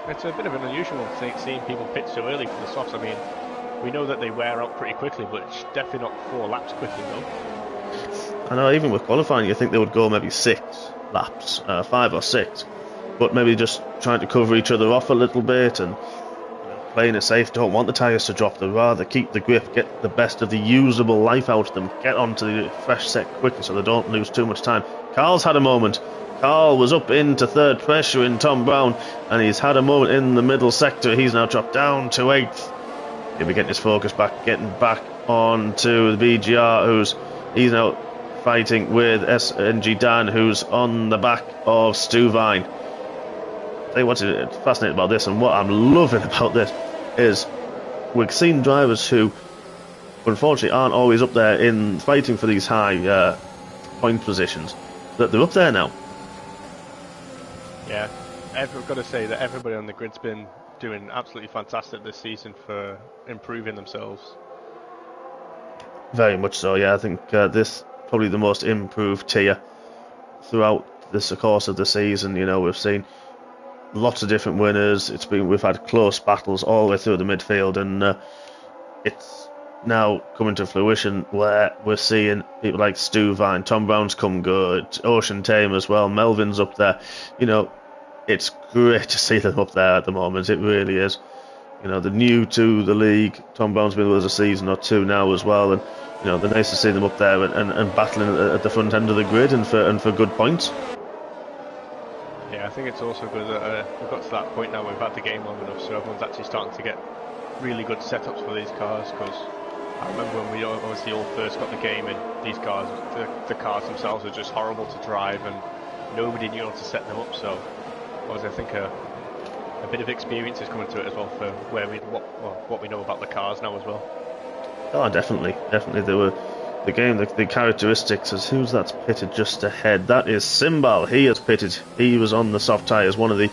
It's a bit of an unusual thing, seeing people pit so early for the softs. I mean, we know that they wear out pretty quickly, but it's definitely not 4 laps quickly, though. I know, even with qualifying, you think they would go maybe 6 laps, 5 or 6. But maybe just trying to cover each other off a little bit and playing it safe. Don't want the tyres to drop. They'd rather keep the grip, get the best of the usable life out of them, get onto the fresh set quickly so they don't lose too much time. Carl's had a moment. Carl was up into 3rd, pressuring Tom Brown, and he's had a moment in the middle sector. He's now dropped down to 8th. He'll be getting his focus back, getting back onto the BGR, he's now fighting with SNG Dan, who's on the back of Stu Vine. Tell you what's fascinating about this, and what I'm loving about this, is we've seen drivers who unfortunately aren't always up there in fighting for these high point positions, that they're up there now. Yeah, I've got to say that everybody on the grid's been doing absolutely fantastic this season for improving themselves. Very much so, yeah. I think this probably the most improved tier throughout this course of the season. You know, we've seen lots of different winners. We've had close battles all the way through the midfield, and it's now coming to fruition where we're seeing people like Stu Vine, Tom Brown's come good, Ocean Tame as well, Melvin's up there. You know, it's great to see them up there at the moment. It really is. You know, they're new to the league. Tom Brown's been with us a season or 2 now as well, and you know, they're nice to see them up there and battling at the front end of the grid and for good points. Yeah, I think it's also good that we've got to that point now. We've had the game long enough, so everyone's actually starting to get really good setups for these cars. Because I remember when we obviously all first got the game, and these cars, the cars themselves were just horrible to drive, and nobody knew how to set them up. So, I think a bit of experience is coming to it as well for what we know about the cars now as well. Oh, definitely. There were the game, the characteristics. As who's that's pitted just ahead? That is Simbal. He has pitted. He was on the soft tyres. One of the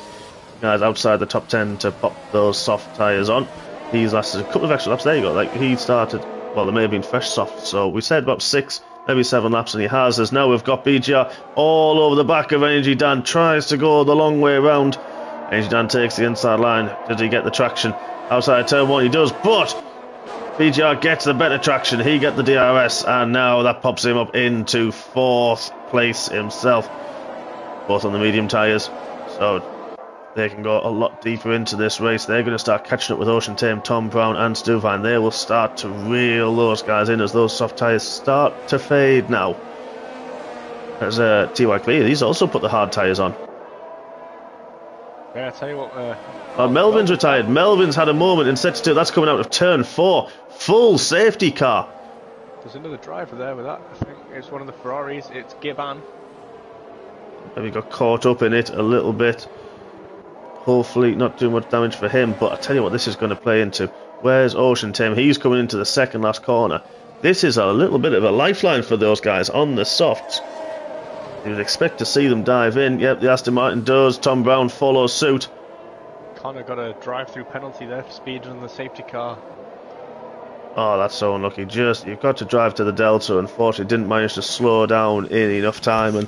guys outside the top 10 to pop those soft tyres on. He's lasted a couple of extra laps. There you go. Like he started. Well, there may have been fresh soft. So we said about 6, maybe 7 laps, and he has. As now we've got BGR all over the back of Energy Dan. Tries to go the long way around. Energy Dan takes the inside line. Did he get the traction outside turn 1? He does, but BGR gets the better traction. He gets the DRS, and now that pops him up into 4th place himself. Both on the medium tyres, so they can go a lot deeper into this race. They're going to start catching up with Ocean Tame, Tom Brown and Stu Vine. They will start to reel those guys in as those soft tyres start to fade now. As TY Clear, he's also put the hard tyres on. Yeah, I tell you what. Melvin's retired. Melvin's had a moment in set 2. That's coming out of turn 4. Full safety car. There's another driver there with that. I think it's one of the Ferraris. It's Giban. Maybe got caught up in it a little bit. Hopefully not too much damage for him. But I tell you what, this is going to play into. Where's Ocean Tim? He's coming into the second last corner. This is a little bit of a lifeline for those guys on the softs. You would expect to see them dive in. Yep, the Aston Martin does. Tom Brown follows suit. Connor got a drive-through penalty there for speeding in the safety car. Oh, that's so unlucky. You've got to drive to the Delta. Unfortunately, didn't manage to slow down in enough time, and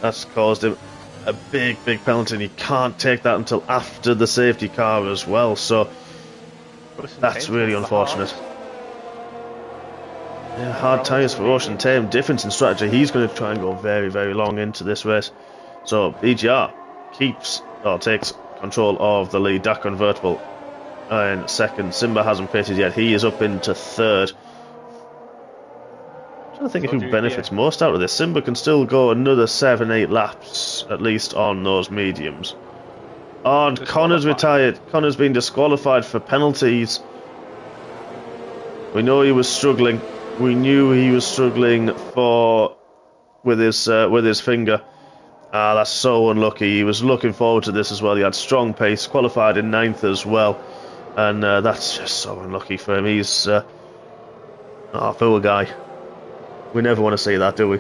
that's caused him a big penalty. And you can't take that until after the safety car as well. So that's really unfortunate. Yeah, hard tyres for Ocean Tame. Difference in strategy. He's going to try and go very long into this race. So BGR takes control of the lead. That convertible in second. Simba hasn't pitted yet. He is up into third. I'm trying to think of who benefits most out of this. Simba can still go another 7-8 laps at least on those mediums. Oh, and Connor's retired. Connor's been disqualified for penalties. We know he was struggling. We knew he was struggling with his finger. That's so unlucky. He was looking forward to this as well. He had strong pace, qualified in 9th as well, and that's just so unlucky for him. He's poor guy. We never want to see that, do we?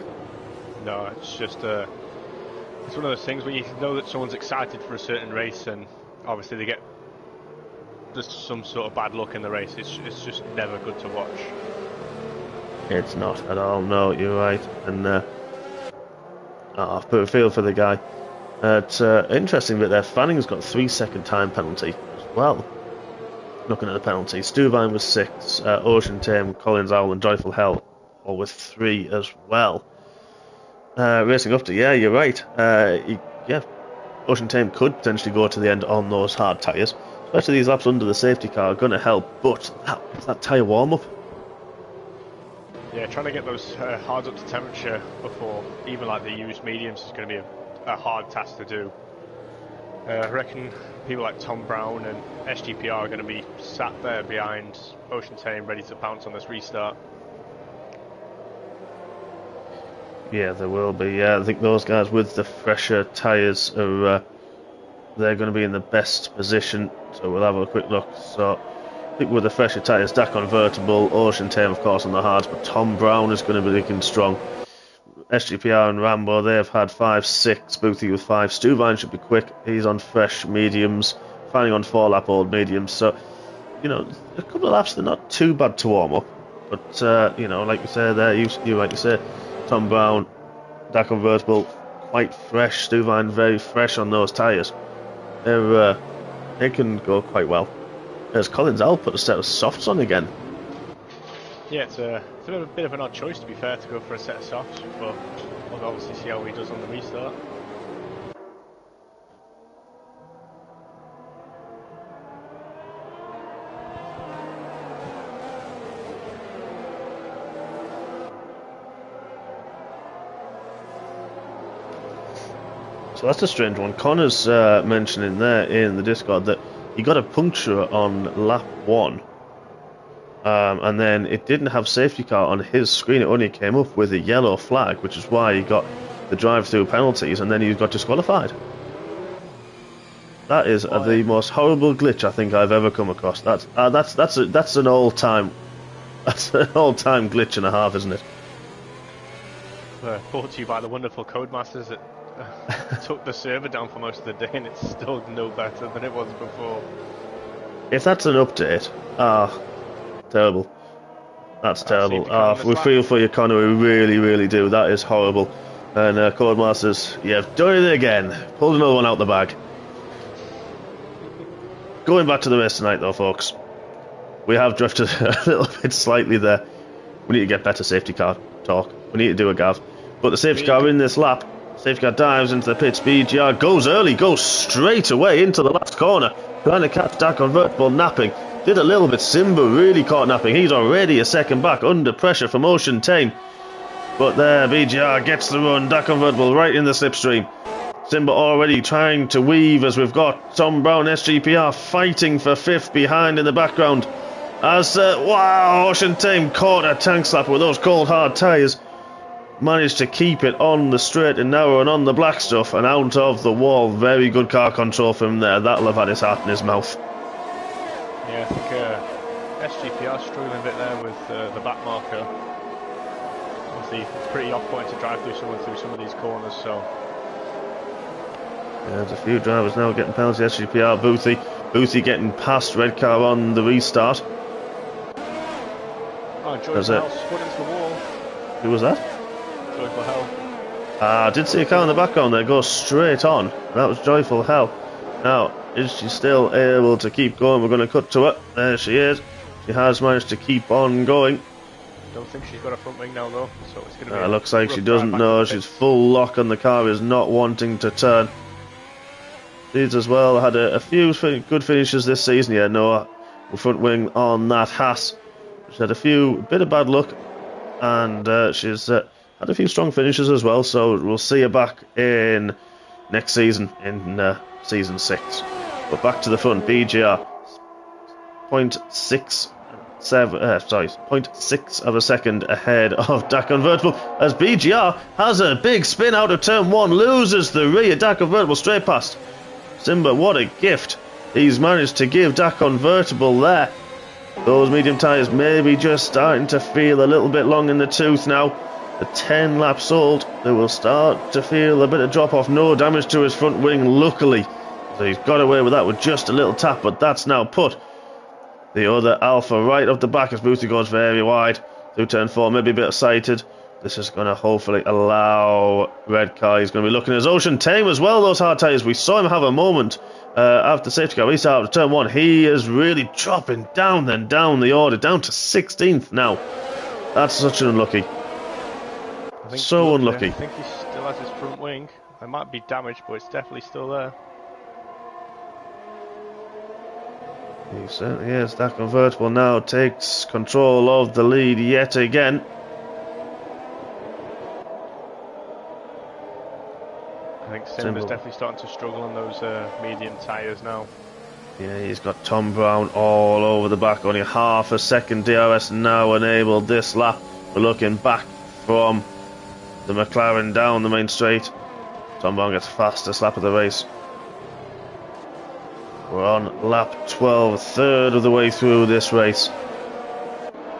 No, it's just it's one of those things where you know that someone's excited for a certain race, and obviously they get just some sort of bad luck in the race. It's just never good to watch. It's not at all. No, you're right. And I've put a feel for the guy. It's interesting bit there. Fanning's got a 3-second time penalty as well. Looking at the penalty, Stuvine was 6, Ocean Tame, Collins Owl, and Joyful Hell all with 3 as well. Racing up to, yeah, you're right. Ocean Tame could potentially go to the end on those hard tyres. Especially these laps under the safety car are going to help. But that tyre warm up. Yeah, trying to get those hards up to temperature before even like the used mediums is going to be a hard task to do. I reckon people like Tom Brown and SGPR are going to be sat there behind Ocean Tame ready to pounce on this restart. Yeah, there will be. Yeah, I think those guys with the fresher tyres are they're going to be in the best position. So we'll have a quick look. So people with the fresher tyres, Dak Convertible, Ocean Tame, of course, on the hards, but Tom Brown is going to be looking strong. SGPR and Rambo, they've had 5, 6, Boothie with 5. Stuvine should be quick. He's on fresh mediums, Fanning on 4-lap old mediums. So, a couple of laps, they're not too bad to warm up. But, like you say there, like you say, Tom Brown, Dak Convertible, quite fresh. Stuvine very fresh on those tyres. They can go quite well. As Collins Al put a set of softs on again. Yeah, it's a bit of an odd choice, to be fair, to go for a set of softs, but we'll obviously see how he does on the restart. So that's a strange one. Connor's mentioning there in the Discord that he got a puncture on lap 1. And then it didn't have safety car on his screen. It only came up with a yellow flag, which is why he got the drive-through penalties, and then he got disqualified. That is the most horrible glitch I think I've ever come across. That's an all-time glitch and a half, isn't it? Brought to you by the wonderful Codemasters that took the server down for most of the day, and it's still no better than it was before. If that's an update, terrible. That's terrible. We feel for you, Connor. We really do. That is horrible. And Codemasters, you've done it again. Pulled another one out the bag. Going back to the race tonight, though, folks. We have drifted a little bit slightly there. We need to get better safety car talk. We need to do a gav. But the safety car in this lap. Safety car dives into the pits. BGR goes early, goes straight away into the last corner. Trying to catch that convertible napping. Did a little bit. Simba really caught napping. He's already a second back under pressure from Ocean Tame. But there, BGR gets the run. That convertible right in the slipstream. Simba already trying to weave as we've got Tom Brown, SGPR, fighting for 5th behind in the background. As, wow, Ocean Tame caught a tank slapper with those cold hard tyres. Managed to keep it on the straight and narrow and on the black stuff and out of the wall. Very good car control from there. That'll have had his heart in his mouth. Yeah, I think SGPR struggling a bit there with the back marker. Obviously, it's pretty off-point to drive through some of these corners, so... Yeah, there's a few drivers now getting penalties. SGPR, Boothie getting past red car on the restart. Oh, Joyful Hell spun into the wall. Who was that? Joyful Hell. I did see a car in the background there go straight on. That was Joyful Hell. Now, is she still able to keep going? We're going to cut to her. There she is. She has managed to keep on going. Don't think she's got a front wing now though, so it's going to be... looks like she doesn't know. She's full lock on the car, is not wanting to turn. These as well had a few good finishes this season. Yeah, no front wing on that Haas. She's had a bit of bad luck, and she's had a few strong finishes as well. So we'll see her back in next season in season 6. But back to the front, BGR 0.6 of a second ahead of Dak Convertible as BGR has a big spin out of turn 1, loses the rear. Dak Convertible straight past. Simba, what a gift he's managed to give Dak Convertible there. Those medium tyres maybe just starting to feel a little bit long in the tooth now. The 10 laps old, they will start to feel a bit of drop off. No damage to his front wing, luckily. So he's got away with that with just a little tap, but that's now put the other Alpha right up the back as Boothie goes very wide through turn 4, maybe a bit sighted. This is going to hopefully allow red car. He's going to be looking at his Ocean Tame as well, those hard tyres. We saw him have a moment after safety car restart after turn 1. He is really dropping down the order, down to 16th now. That's such an unlucky. So unlucky. I think he still has his front wing. It might be damaged, but it's definitely still there. He certainly is. That Convertible now takes control of the lead yet again. I think Simba's definitely starting to struggle on those medium tyres now. Yeah, he's got Tom Brown all over the back. Only half a second DRS now enabled this lap. We're looking back from the McLaren down the main straight. Tom Brown gets fastest lap of the race. We're on lap 12, third of the way through this race.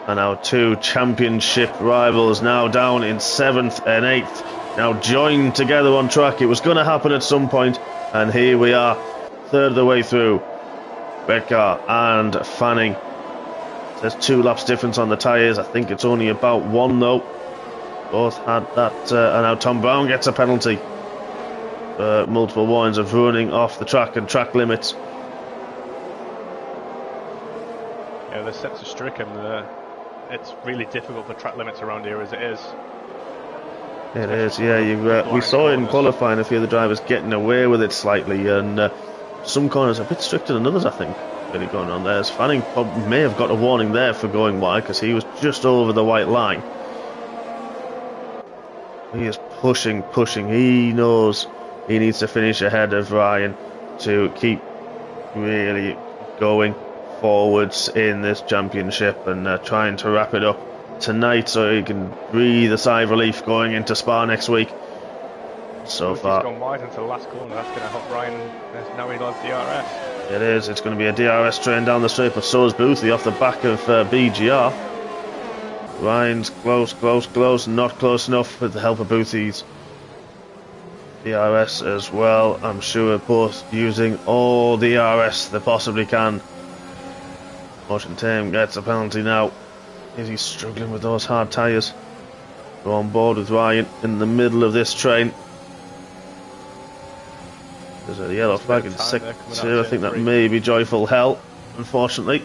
And our two championship rivals now down in 7th and 8th. Now joined together on track. It was going to happen at some point, and here we are, third of the way through. Red car and Fanning. There's 2 laps difference on the tyres. I think it's only about 1 though. Both had that, and now Tom Brown gets a penalty. Multiple warnings of running off the track and track limits. Yeah, the sets are stricken. It's really difficult for track limits around here as it is. It is, yeah. We saw in qualifying a few of the drivers getting away with it slightly, and some corners a bit stricter than others, I think, really going on there. As Fanning may have got a warning there for going wide because he was just over the white line. He is pushing. He knows he needs to finish ahead of Ryan to keep really going forwards in this championship and trying to wrap it up tonight so he can breathe a sigh of relief going into Spa next week. So far, he's gone wide into the last corner. That's going to help Ryan. Now he got DRS. It is. It's going to be a DRS train down the straight, but so is Boothie off the back of BGR. Ryan's close, not close enough with the help of Boothie's DRS as well. I'm sure both using all the DRS they possibly can. Ocean Tame gets a penalty now. Is he struggling with those hard tyres? We're on board with Ryan in the middle of this train. There's a yellow flag in sector. I think that may be Joyful Hell, unfortunately.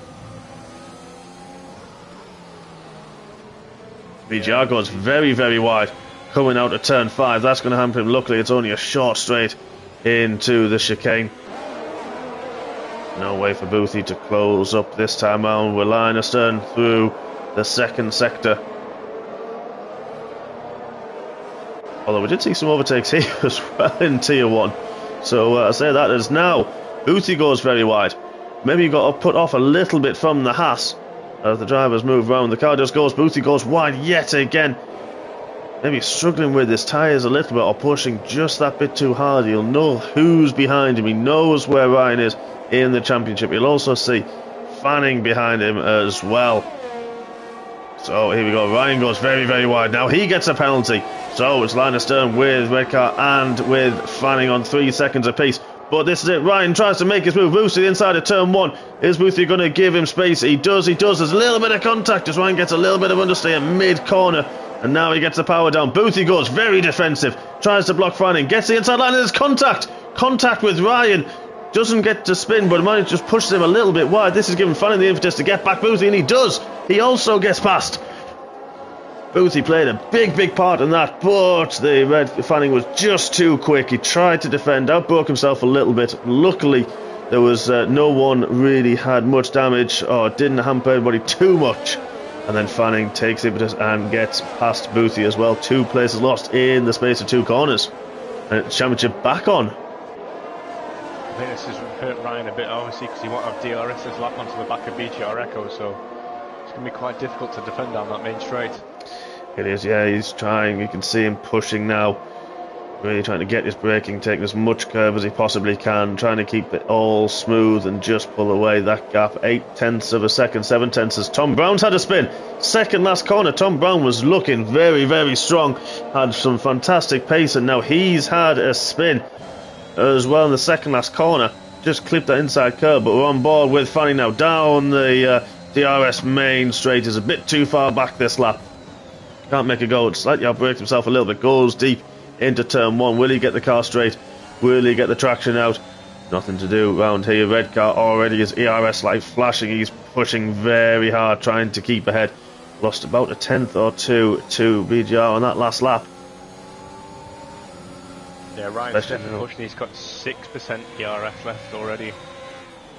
BGR goes very, very wide coming out of turn 5. That's going to hamper him. Luckily, it's only a short straight into the chicane. No way for Boothie to close up this time round. We're line astern through the second sector. Although we did see some overtakes here as well in Tier 1. So I say that as now Boothie goes very wide. Maybe he got put off a little bit from the Haas as the drivers move around. The car just goes. Boothie goes wide yet again. Maybe struggling with his tyres a little bit or pushing just that bit too hard. He'll know who's behind him. He knows where Ryan is in the championship. He'll also see Fanning behind him as well. So here we go. Ryan goes very, very wide. Now he gets a penalty. So it's line astern with Redcar and with Fanning on 3 seconds apiece. But this is it. Ryan tries to make his move. Moves to the inside of turn 1. Is Boothie going to give him space? He does. There's a little bit of contact as Ryan gets a little bit of understeer mid-corner. And now he gets the power down. Boothie goes very defensive. Tries to block Fanning. Gets the inside line and there's contact. Contact with Ryan. Doesn't get to spin, but Ryan just pushes him a little bit wide. This is giving Fanning the impetus to get back Boothie, and he does. He also gets past. Boothie played a big part in that, but the red Fanning was just too quick. He tried to defend, outbroke himself a little bit. Luckily, there was no one really had much damage or didn't hamper anybody too much. And then Fanning takes impetus and gets past Boothie as well. 2 places lost in the space of 2 corners. And it's championship back on. I think this has hurt Ryan a bit, obviously, because he won't have DRS's lap onto the back of BGR Echo, so it's going to be quite difficult to defend down that main straight. It is, yeah, he's trying. You can see him pushing now. Really trying to get his braking, taking as much curve as he possibly can, trying to keep it all smooth and just pull away that gap. 0.8 of a second, 0.7 as Tom Brown's had a spin. Second last corner, Tom Brown was looking very, very strong. Had some fantastic pace, and now he's had a spin as well in the second last corner. Just clipped that inside curve, but we're on board with Fanning now. Down the DRS main straight is a bit too far back this lap. Can't make a go. Slightly outbraked himself a little bit. Goes deep into turn 1. Will he get the car straight? Will he get the traction out? Nothing to do around here. Red car already, his ERS light flashing. He's pushing very hard, trying to keep ahead. Lost about a 10th or 2 to BGR on that last lap. Yeah, Ryan's definitely pushing. He's got 6% ERS left already.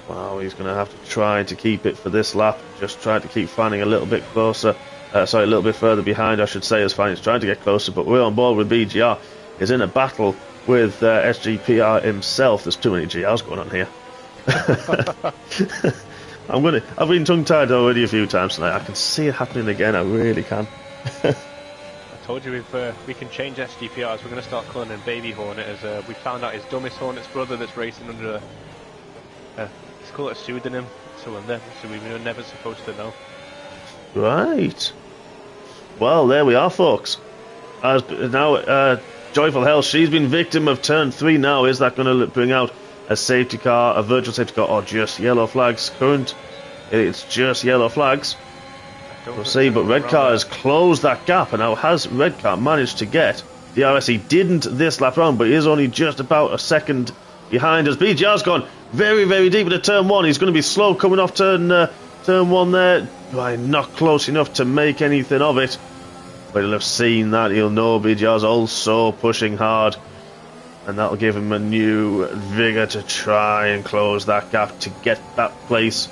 Wow, he's going to have to try to keep it for this lap. Just try to keep Fanning a little bit closer. A little bit further behind, I should say, as Fanning's trying to get closer, but we're on board with BGR. He's in a battle with SGPR himself. There's too many GRs going on here. I've been tongue-tied already a few times tonight. I can see it happening again. I really can. I told you if we can change SGPRs, we're going to start calling him Baby Hornet, as we found out his dumbest Hornet's brother that's racing under let's call it a pseudonym, so we were never supposed to know. Right. Well, there we are, folks. As now, Joyful Hell, she's been victim of turn 3 now. Is that going to bring out a safety car, a virtual safety car, or just yellow flags? Current, it's just yellow flags. We'll see, but Red Car has closed that gap, and now has Red Car managed to get DRS? He didn't this lap round, but he is only just about a second behind as BGR's gone very, very deep into turn 1. He's going to be slow coming off turn 1 there. Not close enough to make anything of it. But he'll have seen that. He'll know BGR's also pushing hard. And that'll give him a new vigour to try and close that gap to get that place.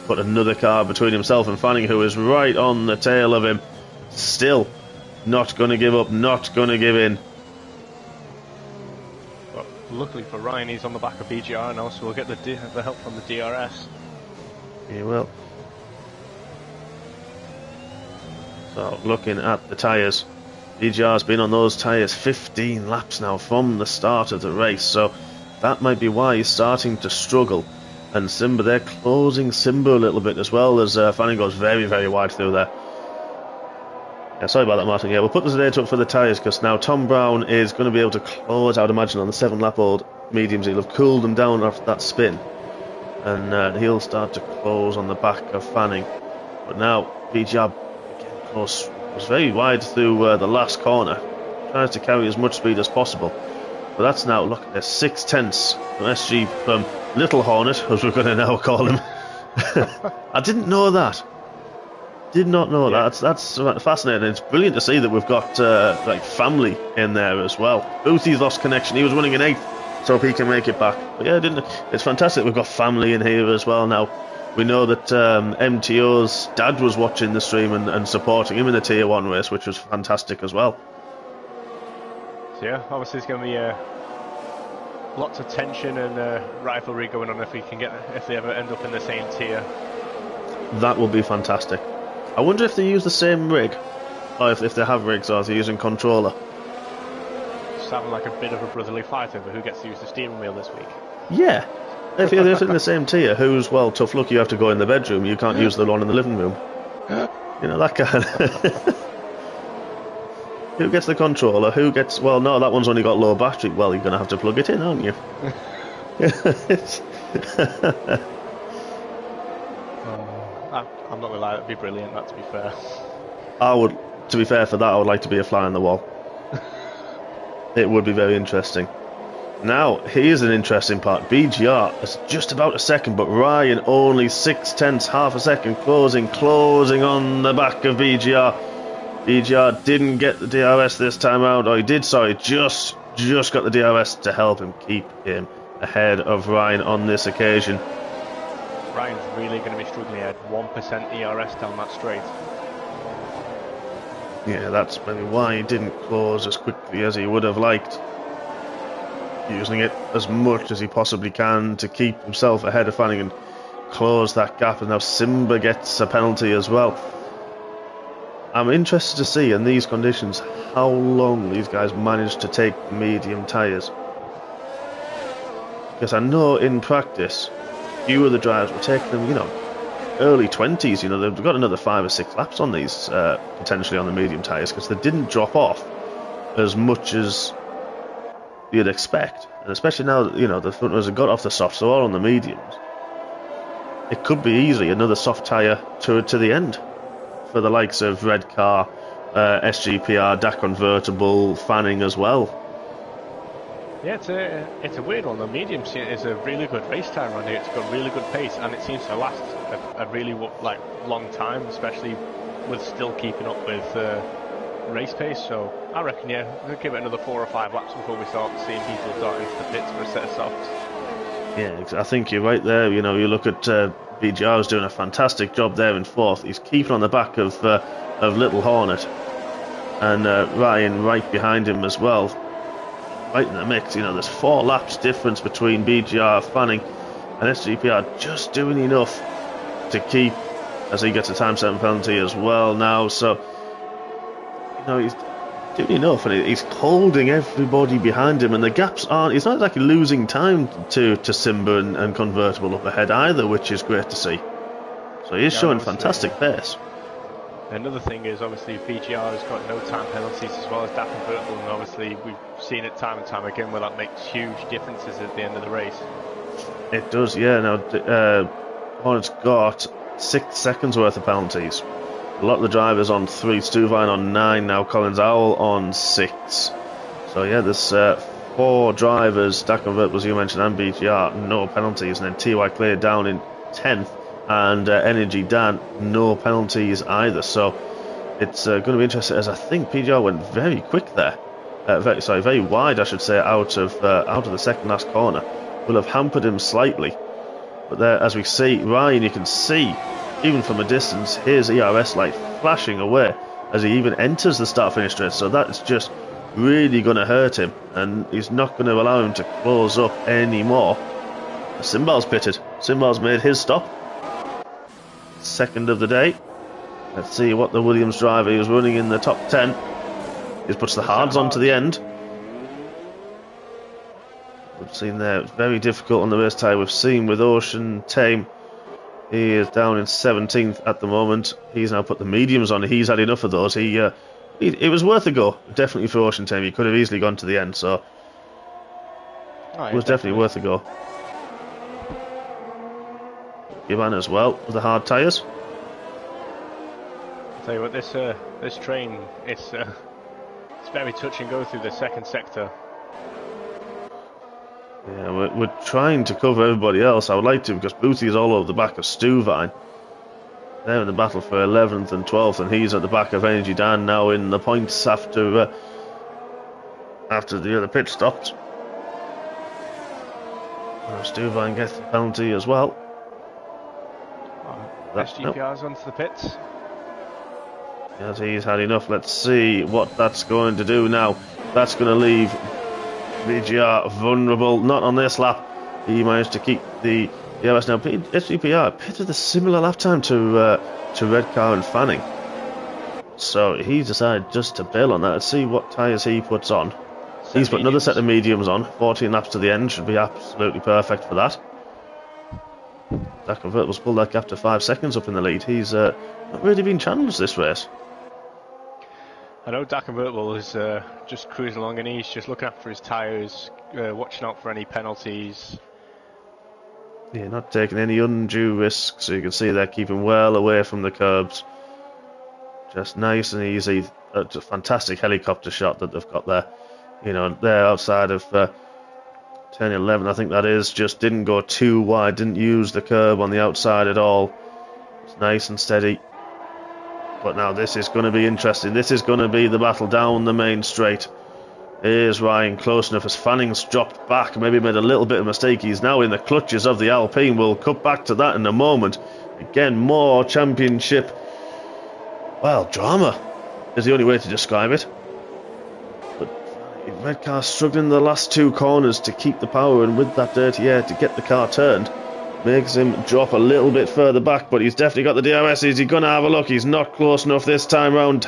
Put another car between himself and Fanning, who is right on the tail of him. Still not going to give up, not going to give in. Well, luckily for Ryan, he's on the back of BGR now, so we'll get the help from the DRS. He will. So, looking at the tyres, BGR's been on those tyres 15 laps now from the start of the race, so that might be why he's starting to struggle. And Simba, they're closing Simba a little bit as well, as Fanning goes very, very wide through there. Yeah, sorry about that, Martin. Yeah, we'll put the data up for the tyres, because now Tom Brown is going to be able to close, I would imagine, on the 7-lap-old mediums. He'll have cooled them down after that spin, and he'll start to close on the back of Fanning. But now BGR was very wide through the last corner, tries to carry as much speed as possible, but that's now, look, there's 6/10 from SG from Little Hornet, as we're going to now call him. I didn't know that. Did not know that. That's fascinating. It's brilliant to see that we've got like family in there as well. Boothie's lost connection. He was running an 8th, so he can make it back. But yeah, it's fantastic. We've got family in here as well now. We know that MTO's dad was watching the stream and supporting him in the Tier 1 race, which was fantastic as well. So yeah, obviously there's going to be lots of tension and rivalry going on if they ever end up in the same tier. That will be fantastic. I wonder if they use the same rig, or if they have rigs, or if they're using controller. Just having like a bit of a brotherly fight over who gets to use the steering wheel this week. Yeah. If you're in the same tier, who's, well, tough luck, you have to go in the bedroom, you can't use the one in the living room. You know, that kind of... Who gets the controller? Who gets... Well, no, that one's only got low battery. Well, you're going to have to plug it in, aren't you? I'm not going to lie, that'd be brilliant, that, to be fair. To be fair for that, I would like to be a fly on the wall. It would be very interesting. Now, here's an interesting part. BGR is just about a second, but Ryan only 0.6, half a second, closing on the back of BGR. BGR didn't get the DRS this time out, or he did, sorry, just got the DRS to help him keep him ahead of Ryan on this occasion. Ryan's really going to be struggling at 1% DRS down that straight. Yeah, that's maybe why he didn't close as quickly as he would have liked. Using it as much as he possibly can to keep himself ahead of Fanning and close that gap, and now Simba gets a penalty as well. I'm interested to see in these conditions how long these guys manage to take medium tyres. Because I know in practice, few of the drivers were taking them, early 20s. They've got another 5 or 6 laps on these, potentially on the medium tyres, because they didn't drop off as much as you'd expect. And especially now that, the front runners have got off the softs, so all on the mediums. It could be easily another soft tyre to the end for the likes of Red Car, SGPR, DAC Convertible, Fanning as well. Yeah, it's a weird one. The medium is a really good race time around here. It's got really good pace, and it seems to last a really long time, especially with still keeping up with race pace. So I reckon, we'll give it another 4 or 5 laps before we start seeing people dart into the pits for a set of softs. Yeah, I think you're right there. You look at BGR is doing a fantastic job there in 4th. He's keeping on the back of Little Hornet, and Ryan right behind him as well, right in the mix. There's 4 laps difference between BGR, Fanning, and SGPR, just doing enough to keep, as he gets a time 7 penalty as well now. So he's doing enough, and he's holding everybody behind him, and the gaps aren't... It's not like he's losing time to Simba and Convertible up ahead either, which is great to see. So he is showing fantastic pace. Another thing is, obviously, BGR has got no time penalties as well as DAC Convertible, and obviously we've seen it time and time again where that makes huge differences at the end of the race. It does, yeah. Now, Hornet's got 6 seconds worth of penalties. A lot of the drivers on 3, Stuvine on 9 now, Collins Owl on 6. So yeah, there's 4 drivers, DAC Convertible, as you mentioned, and BGR, no penalties, and then TY Clear down in 10th, and Energy Dan, no penalties either. So it's going to be interesting, as I think PGR went very quick there, very wide, I should say, out of the second last corner. Will have hampered him slightly, but there, as we see, Ryan, you can see even from a distance his ERS light flashing away as he even enters the start-finish straight. So that's just really going to hurt him, and he's not going to allow him to close up anymore. Simbal's pitted. Simbal's made his stop. Second of the day. Let's see what the Williams driver, he was running in the top 10. He puts the hards on to the end. We've seen there, it's very difficult on the race tyre. We've seen with Ocean Tame, he is down in 17th at the moment. He's now put the mediums on. He's had enough of those. It was worth a go, definitely, for Ocean Tame. He could have easily gone to the end, so it was definitely worth a go. Givan as well with the hard tyres. I'll tell you what, this train, it's very touch and go through the second sector. Yeah, we're trying to cover everybody else. I would like to, because Booty is all over the back of Stuvine. They're in the battle for 11th and 12th, and he's at the back of Energy Dan now in the points after the other pit stops. Stuvine gets the penalty as well. SGPR's onto the pits. Yes, he's had enough. Let's see what that's going to do now. That's going to leave BGR vulnerable. Not on this lap. He managed to keep the DRS. Now, SVPR pitted a similar lap time to Redcar and Fanning. So he decided just to bail on that. Let's see what tyres he puts on. He's put another set of mediums on. 14 laps to the end should be absolutely perfect for that. That Convertible's pulled that gap to 5 seconds up in the lead. He's not really been challenged this race. I know Dak Convertible is just cruising along and he's just looking after his tyres, watching out for any penalties. Yeah, not taking any undue risks. So you can see they're keeping well away from the curbs. Just nice and easy. A fantastic helicopter shot that they've got there. You know, they're outside of turn 11, I think that is. Just didn't go too wide, didn't use the curb on the outside at all. It's nice and steady. But now this is going to be interesting. This is going to be the battle down the main straight. Here's Ryan close enough as Fanning's dropped back. Maybe made a little bit of a mistake. He's now in the clutches of the Alpine. We'll cut back to that in a moment. Again, more championship, well, drama is the only way to describe it. Redcar struggling in the last 2 corners to keep the power, and with that dirty air to get the car turned makes him drop a little bit further back, but he's definitely got the DRS. Is he going to have a look? He's not close enough this time round.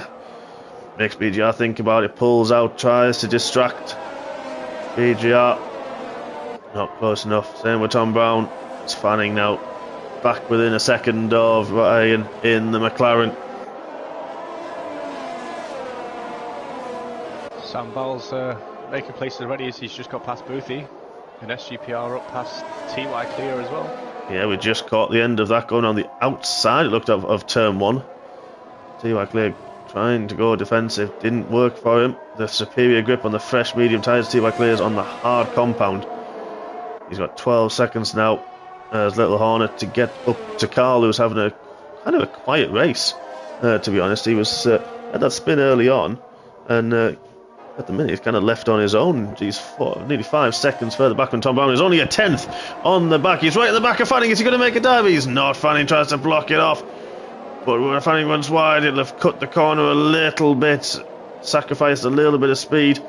Makes BGR think about it, pulls out, tries to distract BGR. Not close enough. Same with Tom Brown. It's Fanning now back within a second of Ryan in the McLaren. Sam Ball's making places ready as he's just got past Boothie, and SGPR up past TY Clear as well. Yeah, we just caught the end of that going on the outside, it looked of turn 1. TY Clear trying to go defensive, didn't work for him. The superior grip on the fresh medium tyres, TY Clear's on the hard compound. He's got 12 seconds now as Little Hornet to get up to Carl, who's having a kind of a quiet race, to be honest. He was had that spin early on, and at the minute he's kind of left on his own. He's nearly 5 seconds further back than Tom Brown. He's only a 10th on the back. He's right at the back of Fanning. Is he going to make a dive? He's not. Fanning tries to block it off, but when Fanning runs wide, it'll have cut the corner a little bit, sacrificed a little bit of speed.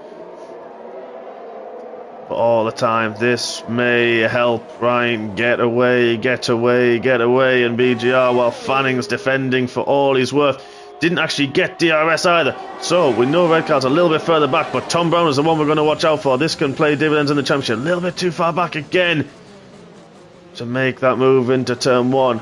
But all the time, this may help Ryan get away, and BGR, while Fanning's defending for all he's worth. Didn't actually get DRS either. So we know Redcar's a little bit further back, but Tom Brown is the one we're going to watch out for. This can play dividends in the championship. A little bit too far back again to make that move into turn 1.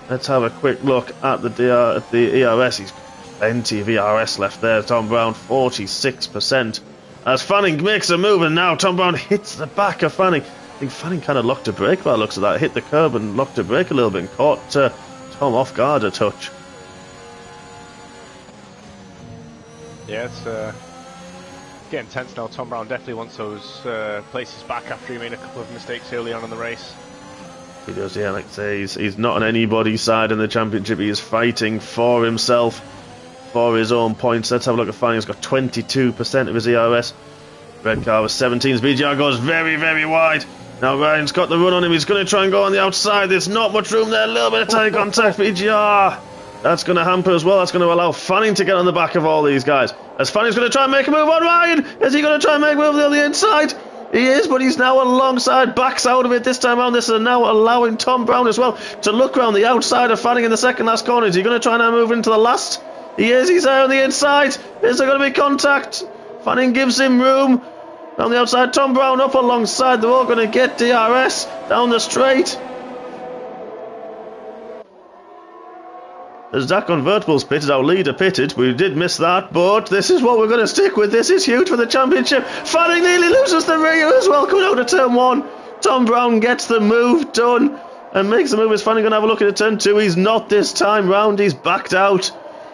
Let's have a quick look at the ERS. He's plenty of ERS left there. Tom Brown, 46%. As Fanning makes a move, and now Tom Brown hits the back of Fanning. I think Fanning kind of locked a brake by the looks of that. Hit the curb and locked a brake a little bit and caught Tom off guard a touch. Yeah, it's getting tense now. Tom Brown definitely wants those places back after he made a couple of mistakes early on in the race. He does, yeah, like I say, he's not on anybody's side in the championship. He is fighting for himself, for his own points. Let's have a look at Fanning. He's got 22% of his ERS. Redcar was 17. BGR goes very, very wide. Now Ryan's got the run on him. He's going to try and go on the outside. There's not much room there. A little bit of tight contact. BGR. That's going to hamper as well. That's going to allow Fanning to get on the back of all these guys. As Fanning's going to try and make a move on Ryan. Is he going to try and make a move on the inside? He is, but he's now alongside. Backs out of it this time around. This is now allowing Tom Brown as well to look around the outside of Fanning in the second last corner. Is he going to try and move into the last? He is. He's there on the inside. Is there going to be contact? Fanning gives him room. On the outside, Tom Brown up alongside. They're all going to get DRS down the straight. As that Convertible's pitted, our leader pitted. We did miss that, but this is what we're going to stick with. This is huge for the championship. Fanning nearly loses the rear as well, coming out of turn 1. Tom Brown gets the move done and makes the move. Is Fanning going to have a look at turn 2? He's not this time round. He's backed out.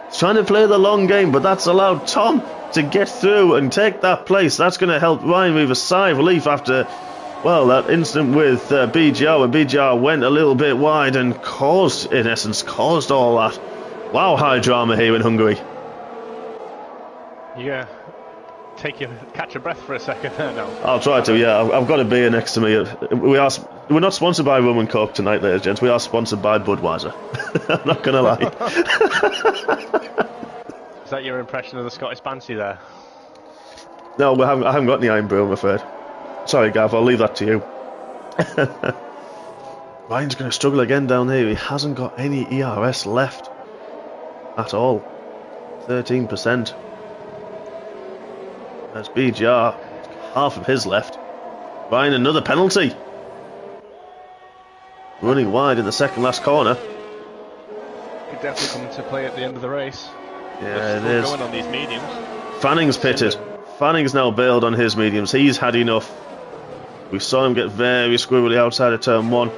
He's trying to play the long game, but that's allowed Tom to get through and take that place. That's going to help Ryan move a sigh of relief after, well, that incident with BGR, when BGR went a little bit wide and caused all that. Wow, high drama here in Hungary. Yeah, catch your breath for a second there now. I'll try to, yeah. I've got a beer next to me. We're not sponsored by Rum and Coke tonight, ladies and gents. We are sponsored by Budweiser. I'm not going to lie. Is that your impression of the Scottish Banshee there? No, I haven't got any iron brew, I'm afraid. Sorry, Gav, I'll leave that to you. Ryan's going to struggle again down here. He hasn't got any ERS left at all. 13%. There's BGR. Half of his left. Ryan, another penalty. Running wide in the second last corner. Could definitely come into play at the end of the race. Yeah, it is. Going on these mediums. Fanning's pitted. Fanning's now bailed on his mediums. He's had enough. We saw him get very squirrely outside of turn 1.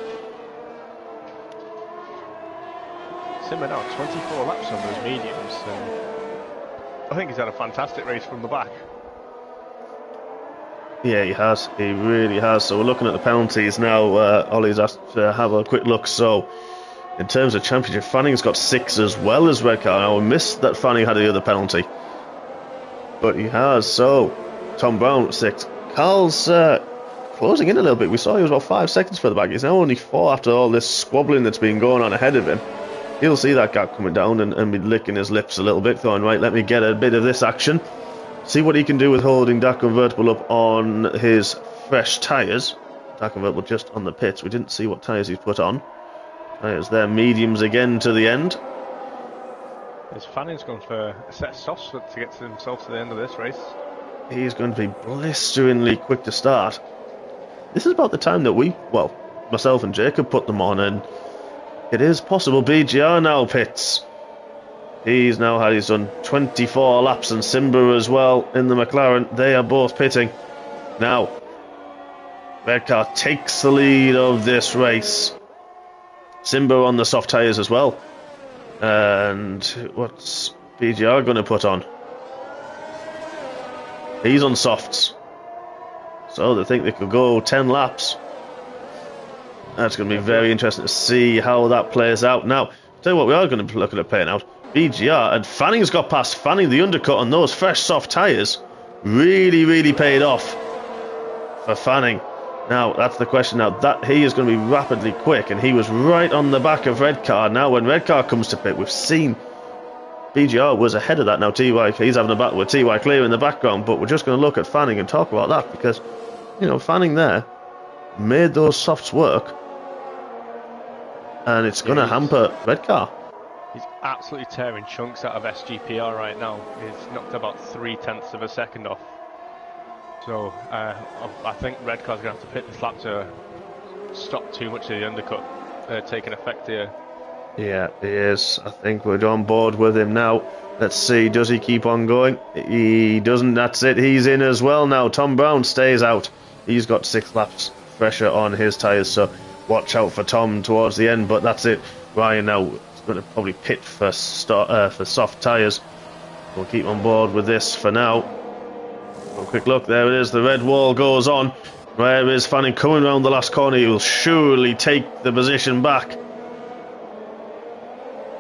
Simmer now 24 laps on those mediums, and I think he's had a fantastic race from the back. Yeah, he has. He really has. So we're looking at the penalties now. Ollie's asked to have a quick look. So in terms of championship, Fanning's got 6 as well as Redcar. Now, I missed that Fanning had the other penalty, but he has. So Tom Brown 6. Carl's closing in a little bit. We saw he was about 5 seconds further back. He's now only 4 after all this squabbling that's been going on ahead of him. He'll see that gap coming down and be licking his lips a little bit, going, right, let me get a bit of this action. See what he can do with holding that convertible up on his fresh tyres. That convertible just on the pits. We didn't see what tyres he's put on. Tyres there, mediums again to the end. His Fanning's gone for a set of softs to get to himself to the end of this race. He's going to be blisteringly quick to start. This is about the time that myself and Jacob put them on, and it is possible BGR now pits. He's done 24 laps, and Simba as well in the McLaren. They are both pitting. Now, Redcar takes the lead of this race. Simba on the soft tyres as well. And what's BGR going to put on? He's on softs. So they think they could go 10 laps. That's going to be very interesting to see how that plays out. Now, tell you what, we are going to be looking at playing out. BGR, and Fanning's got past Fanning. The undercut on those fresh soft tyres really, really paid off for Fanning. Now, that's the question now. That he is going to be rapidly quick, and he was right on the back of Redcar. Now, when Redcar comes to pit, we've seen BGR was ahead of that. Now, TY, he's having a battle with TY Clear in the background, but we're just going to look at Fanning and talk about that because, Fanning there made those softs work, and it's going to hamper Redcar. He's absolutely tearing chunks out of SGPR right now. He's knocked about 0.3 of a second off. So I think Redcar's going to have to pit this lap to stop too much of the undercut taking effect here. Yeah, he is. I think we're on board with him now. Let's see, does he keep on going? He doesn't, that's it. He's in as well now. Tom Brown stays out. He's got 6 laps pressure on his tyres, so watch out for Tom towards the end, but that's it. Ryan now going to probably pit for soft tyres. We'll keep on board with this for now. A quick look, there it is, the red wall goes on. Where is Fanning coming around the last corner? He will surely take the position back.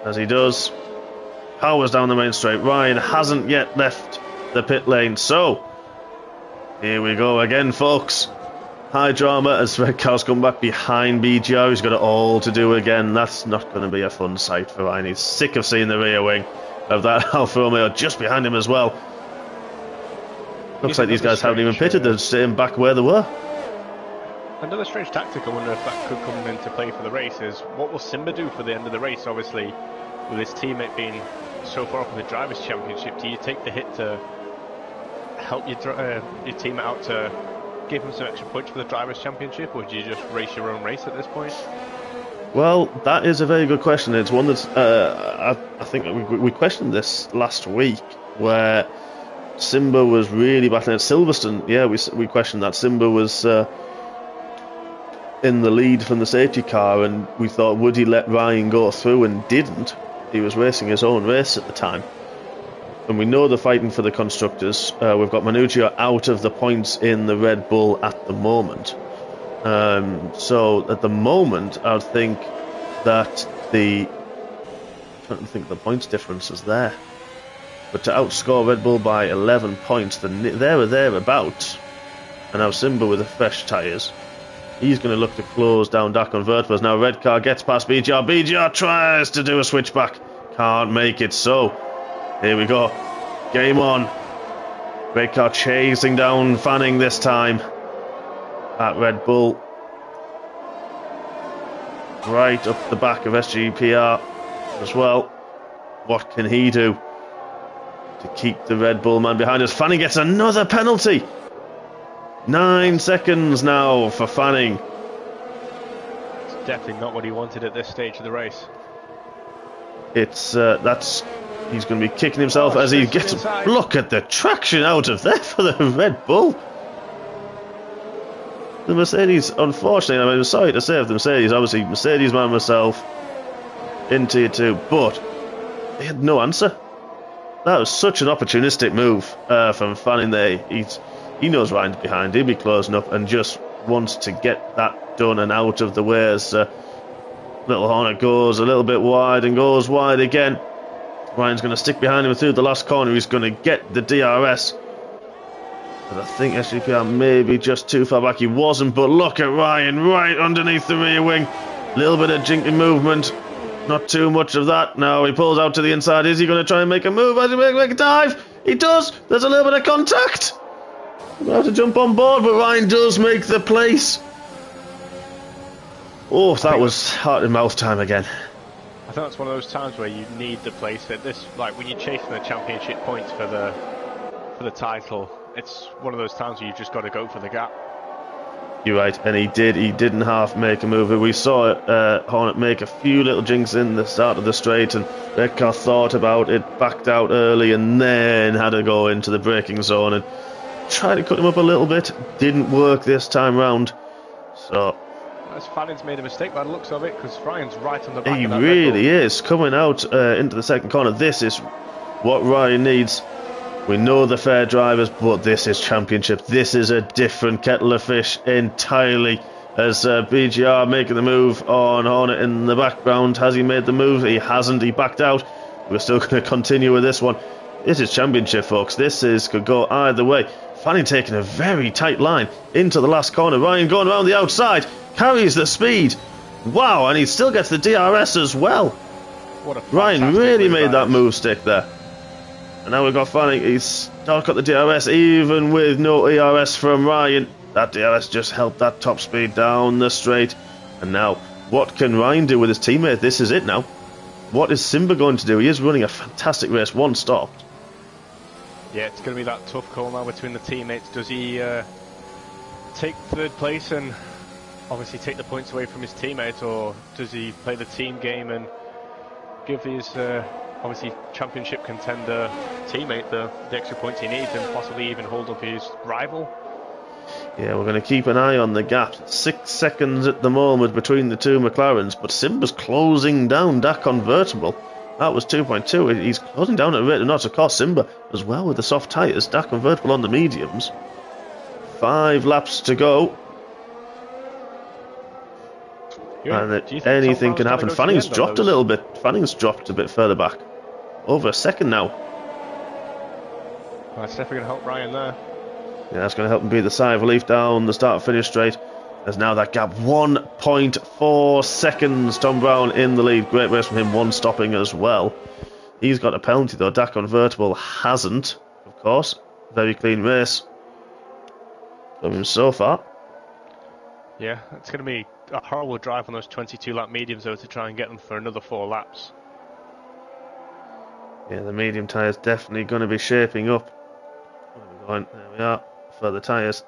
As he does, powers down the main straight. Ryan hasn't yet left the pit lane, so here we go again, folks. High drama as Redcar's come back behind BGR. He's got it all to do again. That's not going to be a fun sight for Ryan. He's sick of seeing the rear wing of that Alfa Romeo just behind him as well. Looks like these guys haven't even pitted. They're staying back where they were. Another strange tactic, I wonder if that could come into play for the race, is what will Simba do for the end of the race? Obviously, with his teammate being so far up in the Drivers' Championship, do you take the hit to help your teammate out to give him some extra points for the Drivers' Championship, or do you just race your own race at this point? Well, that is a very good question. It's one that's I think we questioned this last week, where Simba was really battling at Silverstone. Yeah, we questioned that. Simba was in the lead from the safety car, and we thought, would he let Ryan go through, and didn't. He was racing his own race at the time. And we know they're fighting for the constructors. We've got Manuccio out of the points in the Red Bull at the moment. So at the moment, I would think that I don't think the points difference is there. But to outscore Red Bull by 11 points, there or thereabouts, and now Simba with the fresh tyres, he's going to look to close down that convertibles. Now Redcar gets past BGR. BGR tries to do a switchback. Can't make it, so Here we go. Game on. Red car chasing down Fanning this time at Red Bull. Right up the back of SGPR as well. What can he do to keep the Red Bull man behind us? Fanning gets another penalty. 9 seconds now for Fanning. It's definitely not what he wanted at this stage of the race. It's he's going to be kicking himself as he gets. Inside. Look at the traction out of there for the Red Bull. The Mercedes, unfortunately, I'm sorry to say of the Mercedes, obviously Mercedes man myself in Tier 2, but they had no answer. That was such an opportunistic move from Fanning there. He knows Ryan's behind, he'll be closing up and just wants to get that done and out of the way as Little Hornet goes a little bit wide and goes wide again. Ryan's going to stick behind him through the last corner. He's going to get the DRS. But I think SGPR may be just too far back. He wasn't, but look at Ryan right underneath the rear wing. Little bit of jinky movement. Not too much of that. Now he pulls out to the inside. Is he going to try and make a move? As he make a dive? He does. There's a little bit of contact. He's going to have to jump on board, but Ryan does make the place. Oh, that was heart and mouth time again. I think that's one of those times where you need the place at this, like when you're chasing the championship points for the title. It's one of those times where you just got to go for the gap. You're right, and he did. He didn't half make a move. We saw Hornet make a few little jinks in the start of the straight, and Red Car thought about it, backed out early, and then had to go into the braking zone and try to cut him up a little bit. Didn't work this time round. So Fanning's made a mistake by the looks of it, because Ryan's right on the back. He of that really is coming out into the second corner. This is what Ryan needs. We know the fair drivers, but this is championship. This is a different kettle of fish entirely. As BGR making the move on Hornet in the background. Has he made the move? He hasn't. He backed out. We're still going to continue with this one. This is championship, folks. Could go either way. Fanning taking a very tight line into the last corner. Ryan going around the outside. Carries the speed. Wow, and he still gets the DRS as well. What a Ryan really made that move stick there. And now we've got Fanning. He's still got the DRS, even with no ERS from Ryan. That DRS just helped that top speed down the straight. And now, what can Ryan do with his teammate? This is it now. What is Simba going to do? He is running a fantastic race, one stopped. Yeah, it's going to be that tough call now between the teammates. Does he take third place and obviously take the points away from his teammate, or does he play the team game and give his obviously championship contender teammate the extra points he needs and possibly even hold up his rival? Yeah, we're going to keep an eye on the gap. 6 seconds at the moment between the two McLarens, but Simba's closing down that convertible. That was 2.2. He's closing down at a rate of knots. Of course, Simba as well with the soft tyres. That convertible on the mediums. 5 laps to go. And anything can happen. Fanning's dropped a little bit. Fanning's dropped a bit further back. Over a second now. That's definitely going to help Ryan there. Yeah, that's going to help him breathe a sigh of relief down the start-finish straight. There's now that gap, 1.4 seconds. Tom Brown in the lead. Great race from him, one stopping as well. He's got a penalty though. That convertible hasn't, of course. Very clean race from him so far. Yeah, it's going to be a horrible drive on those 22-lap mediums though to try and get them for another 4 laps. Yeah, the medium tyres definitely going to be shaping up. Where are we going? There we are. Further tyres.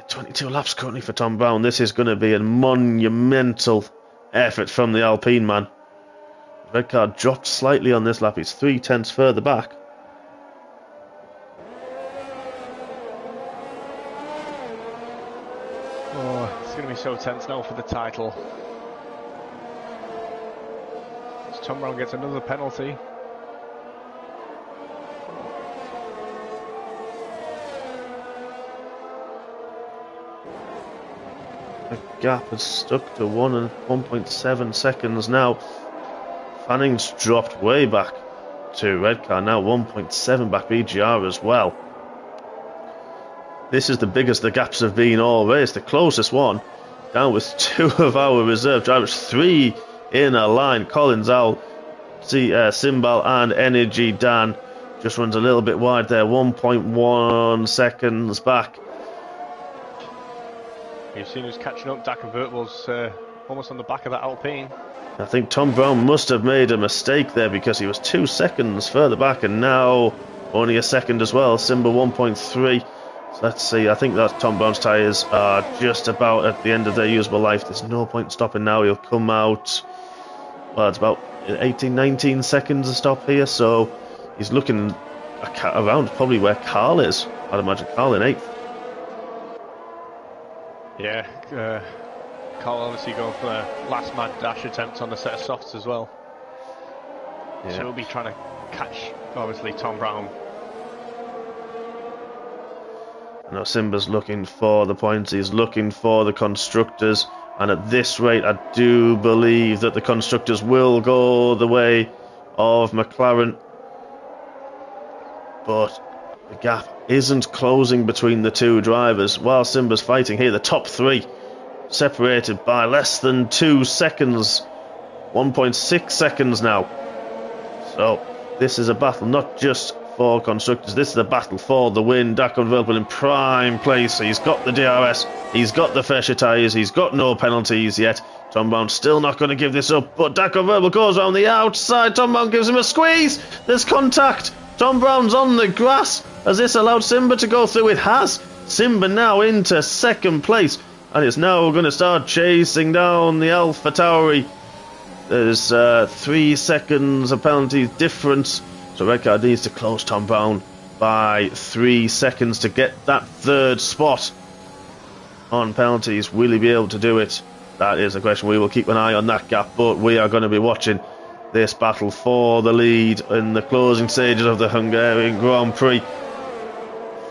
22 laps currently for Tom Brown. This is going to be a monumental effort from the Alpine man. Red car dropped slightly on this lap. He's 3/10 further back. Oh, it's going to be so tense now for the title. As Tom Brown gets another penalty. The gap has stuck to 1.7 seconds now. Fanning's dropped way back to Red Car, now 1.7 back BGR as well. This is the biggest the gaps have been all race. The closest one, down with 2 of our reserve drivers, 3 in a line. Collins Owl Simbal and Energy Dan just runs a little bit wide there, 1.1 seconds back. You've seen who's catching up. Dak Convertible's almost on the back of that Alpine. I think Tom Brown must have made a mistake there because he was 2 seconds further back and now only a second as well. Simba 1.3. So let's see. I think that Tom Brown's tyres are just about at the end of their usable life. There's no point stopping now. He'll come out. Well, it's about 18, 19 seconds to stop here. So he's looking around probably where Carl is. I'd imagine Carl in 8th. Yeah, Carl obviously going for a last mad dash attempt on the set of softs as well. Yeah. So he'll be trying to catch, obviously, Tom Brown. Now Simba's looking for the points, he's looking for the constructors, and at this rate I do believe that the constructors will go the way of McLaren. But the gap isn't closing between the two drivers. While Simba's fighting here, the top 3 separated by less than 2 seconds, 1.6 seconds now. So this is a battle not just for constructors, this is a battle for the win. Dak Convertible in prime place. He's got the DRS, he's got the fresher tyres, he's got no penalties yet. Tom Brown still not going to give this up, but Dak Convertible goes around the outside. Tom Brown gives him a squeeze. There's contact. Tom Brown's on the grass. Has this allowed Simba to go through? It has. Simba now into second place, and it's now going to start chasing down the Alpha Tauri. There's 3 seconds of penalty difference, so Red Card needs to close Tom Brown by 3 seconds to get that 3rd spot on penalties. Will he be able to do it? That is a question. We will keep an eye on that gap, but we are going to be watching this battle for the lead in the closing stages of the Hungarian Grand Prix.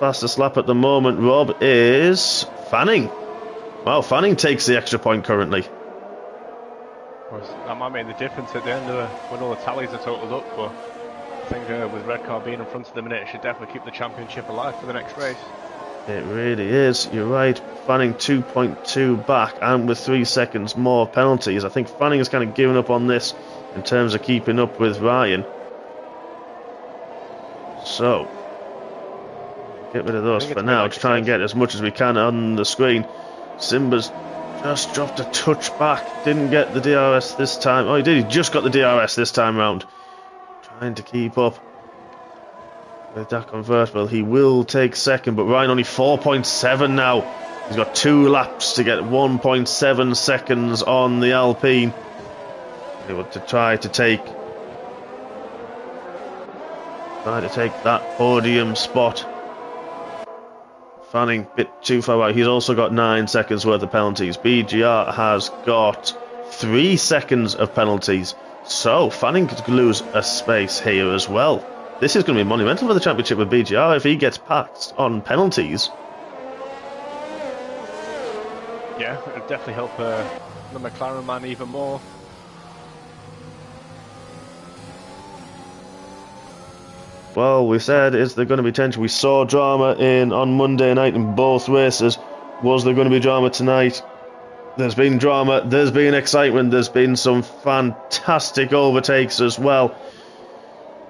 Fastest lap at the moment, Rob, is Fanning. Well, Fanning takes the extra point currently. Well, that might make the difference at the end of when all the tallies are totaled up, but I think with Red Car being in front of them, it should definitely keep the championship alive for the next race. It really is, you're right. Fanning 2.2 back, and with 3 seconds more penalties. I think Fanning has kind of given up on this in terms of keeping up with Ryan. So get rid of those for now to try and get as much as we can on the screen. Simba's just dropped a touch back, didn't get the DRS this time. Oh, he did, he just got the DRS this time round. Trying to keep up with that Convertible. He will take second, but Ryan only 4.7 now. He's got 2 laps to get 1.7 seconds on the Alpine. They want to try to take that podium spot. Fanning a bit too far out. He's also got 9 seconds worth of penalties. BGR has got 3 seconds of penalties. So Fanning could lose a space here as well. This is going to be monumental for the championship with BGR if he gets passed on penalties. Yeah, it would definitely help the McLaren man even more. Well, we said, is there going to be tension? We saw drama on Monday night in both races. Was there going to be drama tonight? There's been drama, there's been excitement, there's been some fantastic overtakes as well.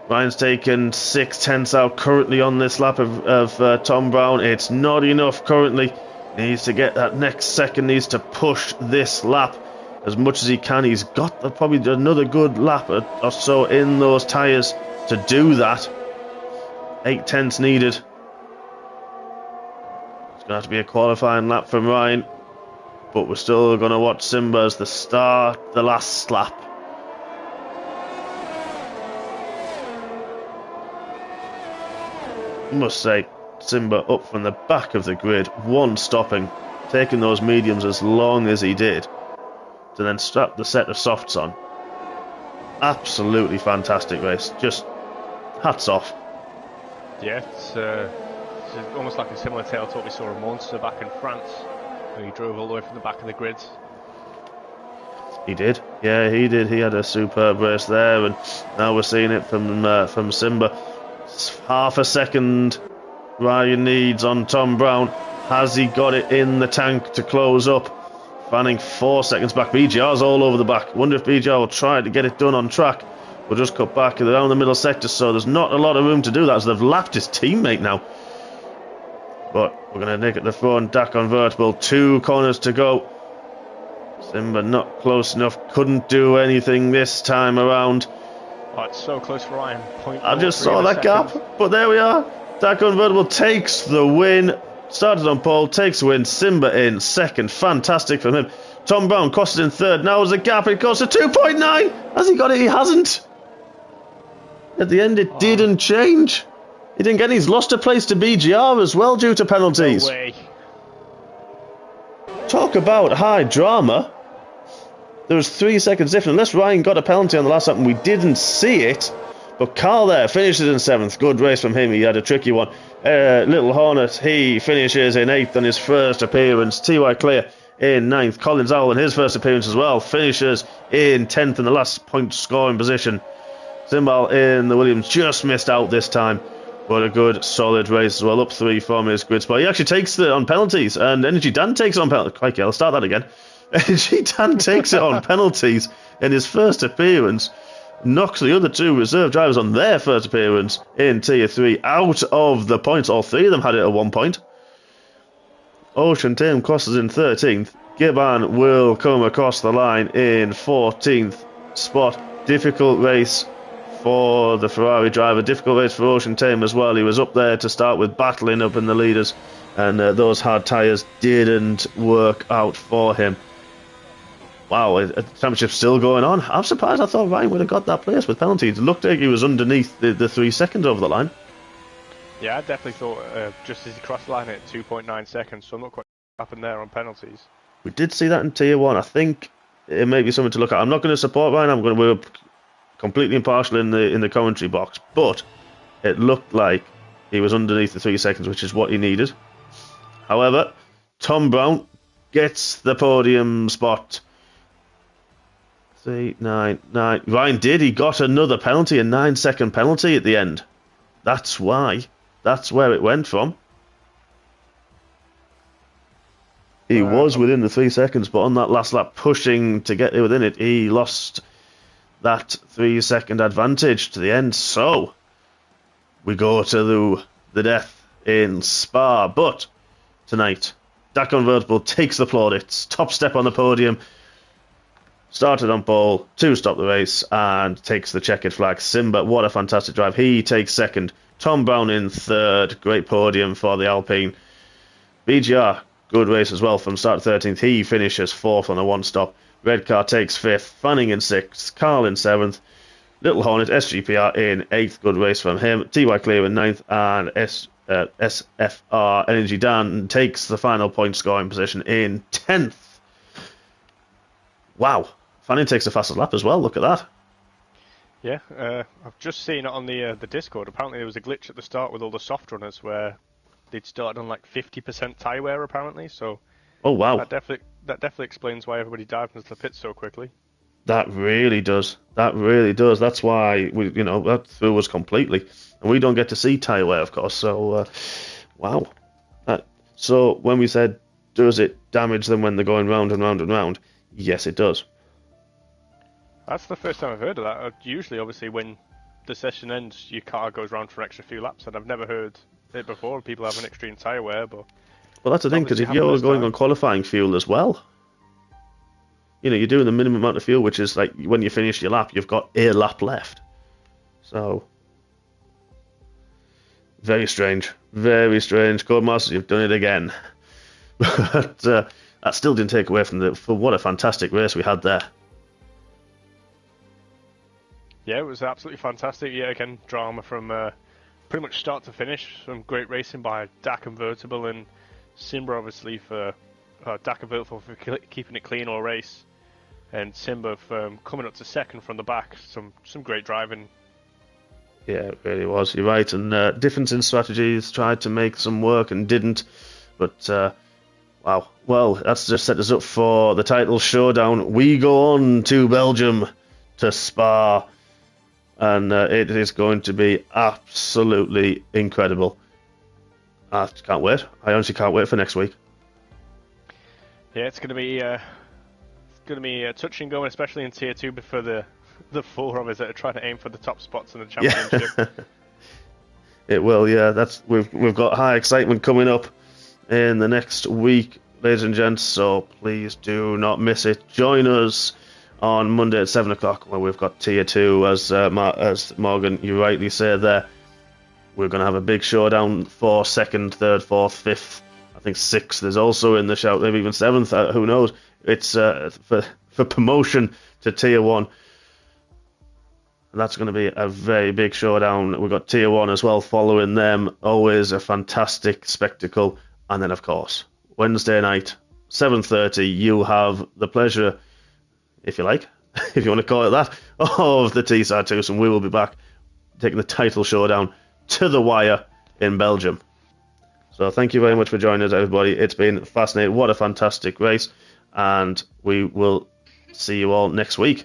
Ryan's taken 6/10 out currently on this lap of Tom Brown. It's not enough currently. Needs to get that next second, needs to push this lap as much as he can. He's got probably another good lap or so in those tyres to do that. 8/10 needed. It's going to have to be a qualifying lap from Ryan, but we're still going to watch Simba as the last lap. I must say, Simba up from the back of the grid, one stopping, taking those mediums as long as he did, to then strap the set of softs on. Absolutely fantastic race. Just hats off. Yeah, it's almost like a similar tale to what we saw in Monster back in France, when he drove all the way from the back of the grids. He did, yeah, he did. He had a superb race there, and now we're seeing it from Simba. It's half a second Ryan needs on Tom Brown. Has he got it in the tank to close up? Fanning 4 seconds back. BGR's all over the back. Wonder if BGR will try to get it done on track. will just cut back around the middle sector, so there's not a lot of room to do that, so they've lapped his teammate now. But we're going to nick at the front, Dak convertible, 2 corners to go. Simba not close enough, couldn't do anything this time around. Oh, it's so close for Ryan. I just saw that gap, but there we are. That convertible takes the win. Started on pole, takes the win. Simba in second. Fantastic from him. Tom Brown crosses in third. Now there's a gap. It goes to 2.9. Has he got it? He hasn't. At the end, it didn't change. He didn't get it. He's lost a place to BGR as well due to penalties. No way. Talk about high drama. There was 3 seconds difference. Unless Ryan got a penalty on the lap, and we didn't see it. But Carl there finishes in 7th. Good race from him. He had a tricky one. Little Hornet, he finishes in 8th on his first appearance. T.Y. Clear in 9th. Collins Owl in his first appearance as well. Finishes in 10th in the last point scoring position. Zimbal in the Williams just missed out this time. But a good solid race as well. Up 3 from his grid spot. He actually takes it on penalties. And Energy Dan takes it on penalties. Crikey, I'll start that again. Energy Dan takes it on penalties in his first appearance. Knocks the other 2 reserve drivers on their first appearance in Tier 3 out of the points. All 3 of them had it at 1 point. Ocean Tim crosses in 13th. Gibbon will come across the line in 14th spot. Difficult race for the Ferrari driver. Difficult race for Ocean Tim as well. He was up there to start with, battling up in the leaders. And those hard tyres didn't work out for him. Wow, the championship's still going on. I'm surprised. I thought Ryan would have got that place with penalties. It looked like he was underneath the 3 seconds over the line. Yeah, I definitely thought just as he crossed the line at 2.9 seconds, so I'm not quite what happened there on penalties. We did see that in Tier 1. I think it may be something to look at. I'm not going to support Ryan. We're completely impartial in the commentary box, but it looked like he was underneath the 3 seconds, which is what he needed. However, Tom Brown gets the podium spot. 3, 9, 9. Ryan did. He got another penalty, a 9-second penalty at the end. That's why. That's where it went from. He was within the 3 seconds, but on that last lap, pushing to get within it, he lost that 3-second advantage to the end. So, we go to the death in Spa. But tonight, that convertible takes the plaudits. Top step on the podium. Started on pole, 2 stop the race, and takes the checkered flag. Simba, what a fantastic drive. He takes second. Tom Brown in third. Great podium for the Alpine. BGR, good race as well from start to 13th. He finishes 4th on a 1-stop. Red Car takes 5th. Fanning in 6th. Carl in 7th. Little Hornet, SGPR in 8th. Good race from him. TY Clear in 9th. And SFR Energy Dan takes the final point scoring position in 10th. Wow. Fanning takes the fastest lap as well. Look at that. Yeah, I've just seen it on the Discord. Apparently there was a glitch at the start with all the soft runners where they'd started on like 50% tyre wear apparently. So oh wow, that definitely explains why everybody dived into the pits so quickly. That really does. That really does. That's why that threw us completely, and we don't get to see tyre wear, of course. So wow. So when we said, does it damage them when they're going round and round and round? Yes, it does. That's the first time I've heard of that. Usually, obviously, when the session ends, your car goes round for an extra few laps, and I've never heard it before. People have an extreme tyre wear, but well, that's the thing, because if you're going on qualifying fuel as well, you're doing the minimum amount of fuel, which is like when you finish your lap, you've got a lap left. So very strange, very strange. Codemasters, you've done it again. But that still didn't take away from what a fantastic race we had there. Yeah, it was absolutely fantastic. Yeah, again, drama from pretty much start to finish. Some great racing by Dak Convertible and Simba, obviously, for Dak Convertible for keeping it clean all race, and Simba for coming up to second from the back. Some great driving. Yeah, it really was. You're right. And difference in strategies, tried to make some work and didn't. But wow. Well, that's just set us up for the title showdown. We go on to Belgium, to Spa. And it is going to be absolutely incredible. I can't wait. I honestly can't wait for next week. Yeah, it's going to be touch and go, especially in Tier 2 for the the 4 of us that are trying to aim for the top spots in the Yeah. championship. It will, yeah. We've got high excitement coming up in the next week, ladies and gents. So please do not miss it. Join us on Monday at 7 o'clock, where we've got Tier 2, as Morgan, you rightly said there. We're going to have a big showdown for 2nd, 3rd, 4th, 5th, I think 6th is also in the shout, maybe even 7th, who knows. It's for promotion to Tier 1. And that's going to be a very big showdown. We've got Tier 1 as well following them. Always a fantastic spectacle. And then, of course, Wednesday night, 7:30, you have the pleasure, if you like, if you want to call it that, of the T-Side twosome. We will be back taking the title showdown to the wire in Belgium. So thank you very much for joining us, everybody. It's been fascinating. What a fantastic race. And we will see you all next week.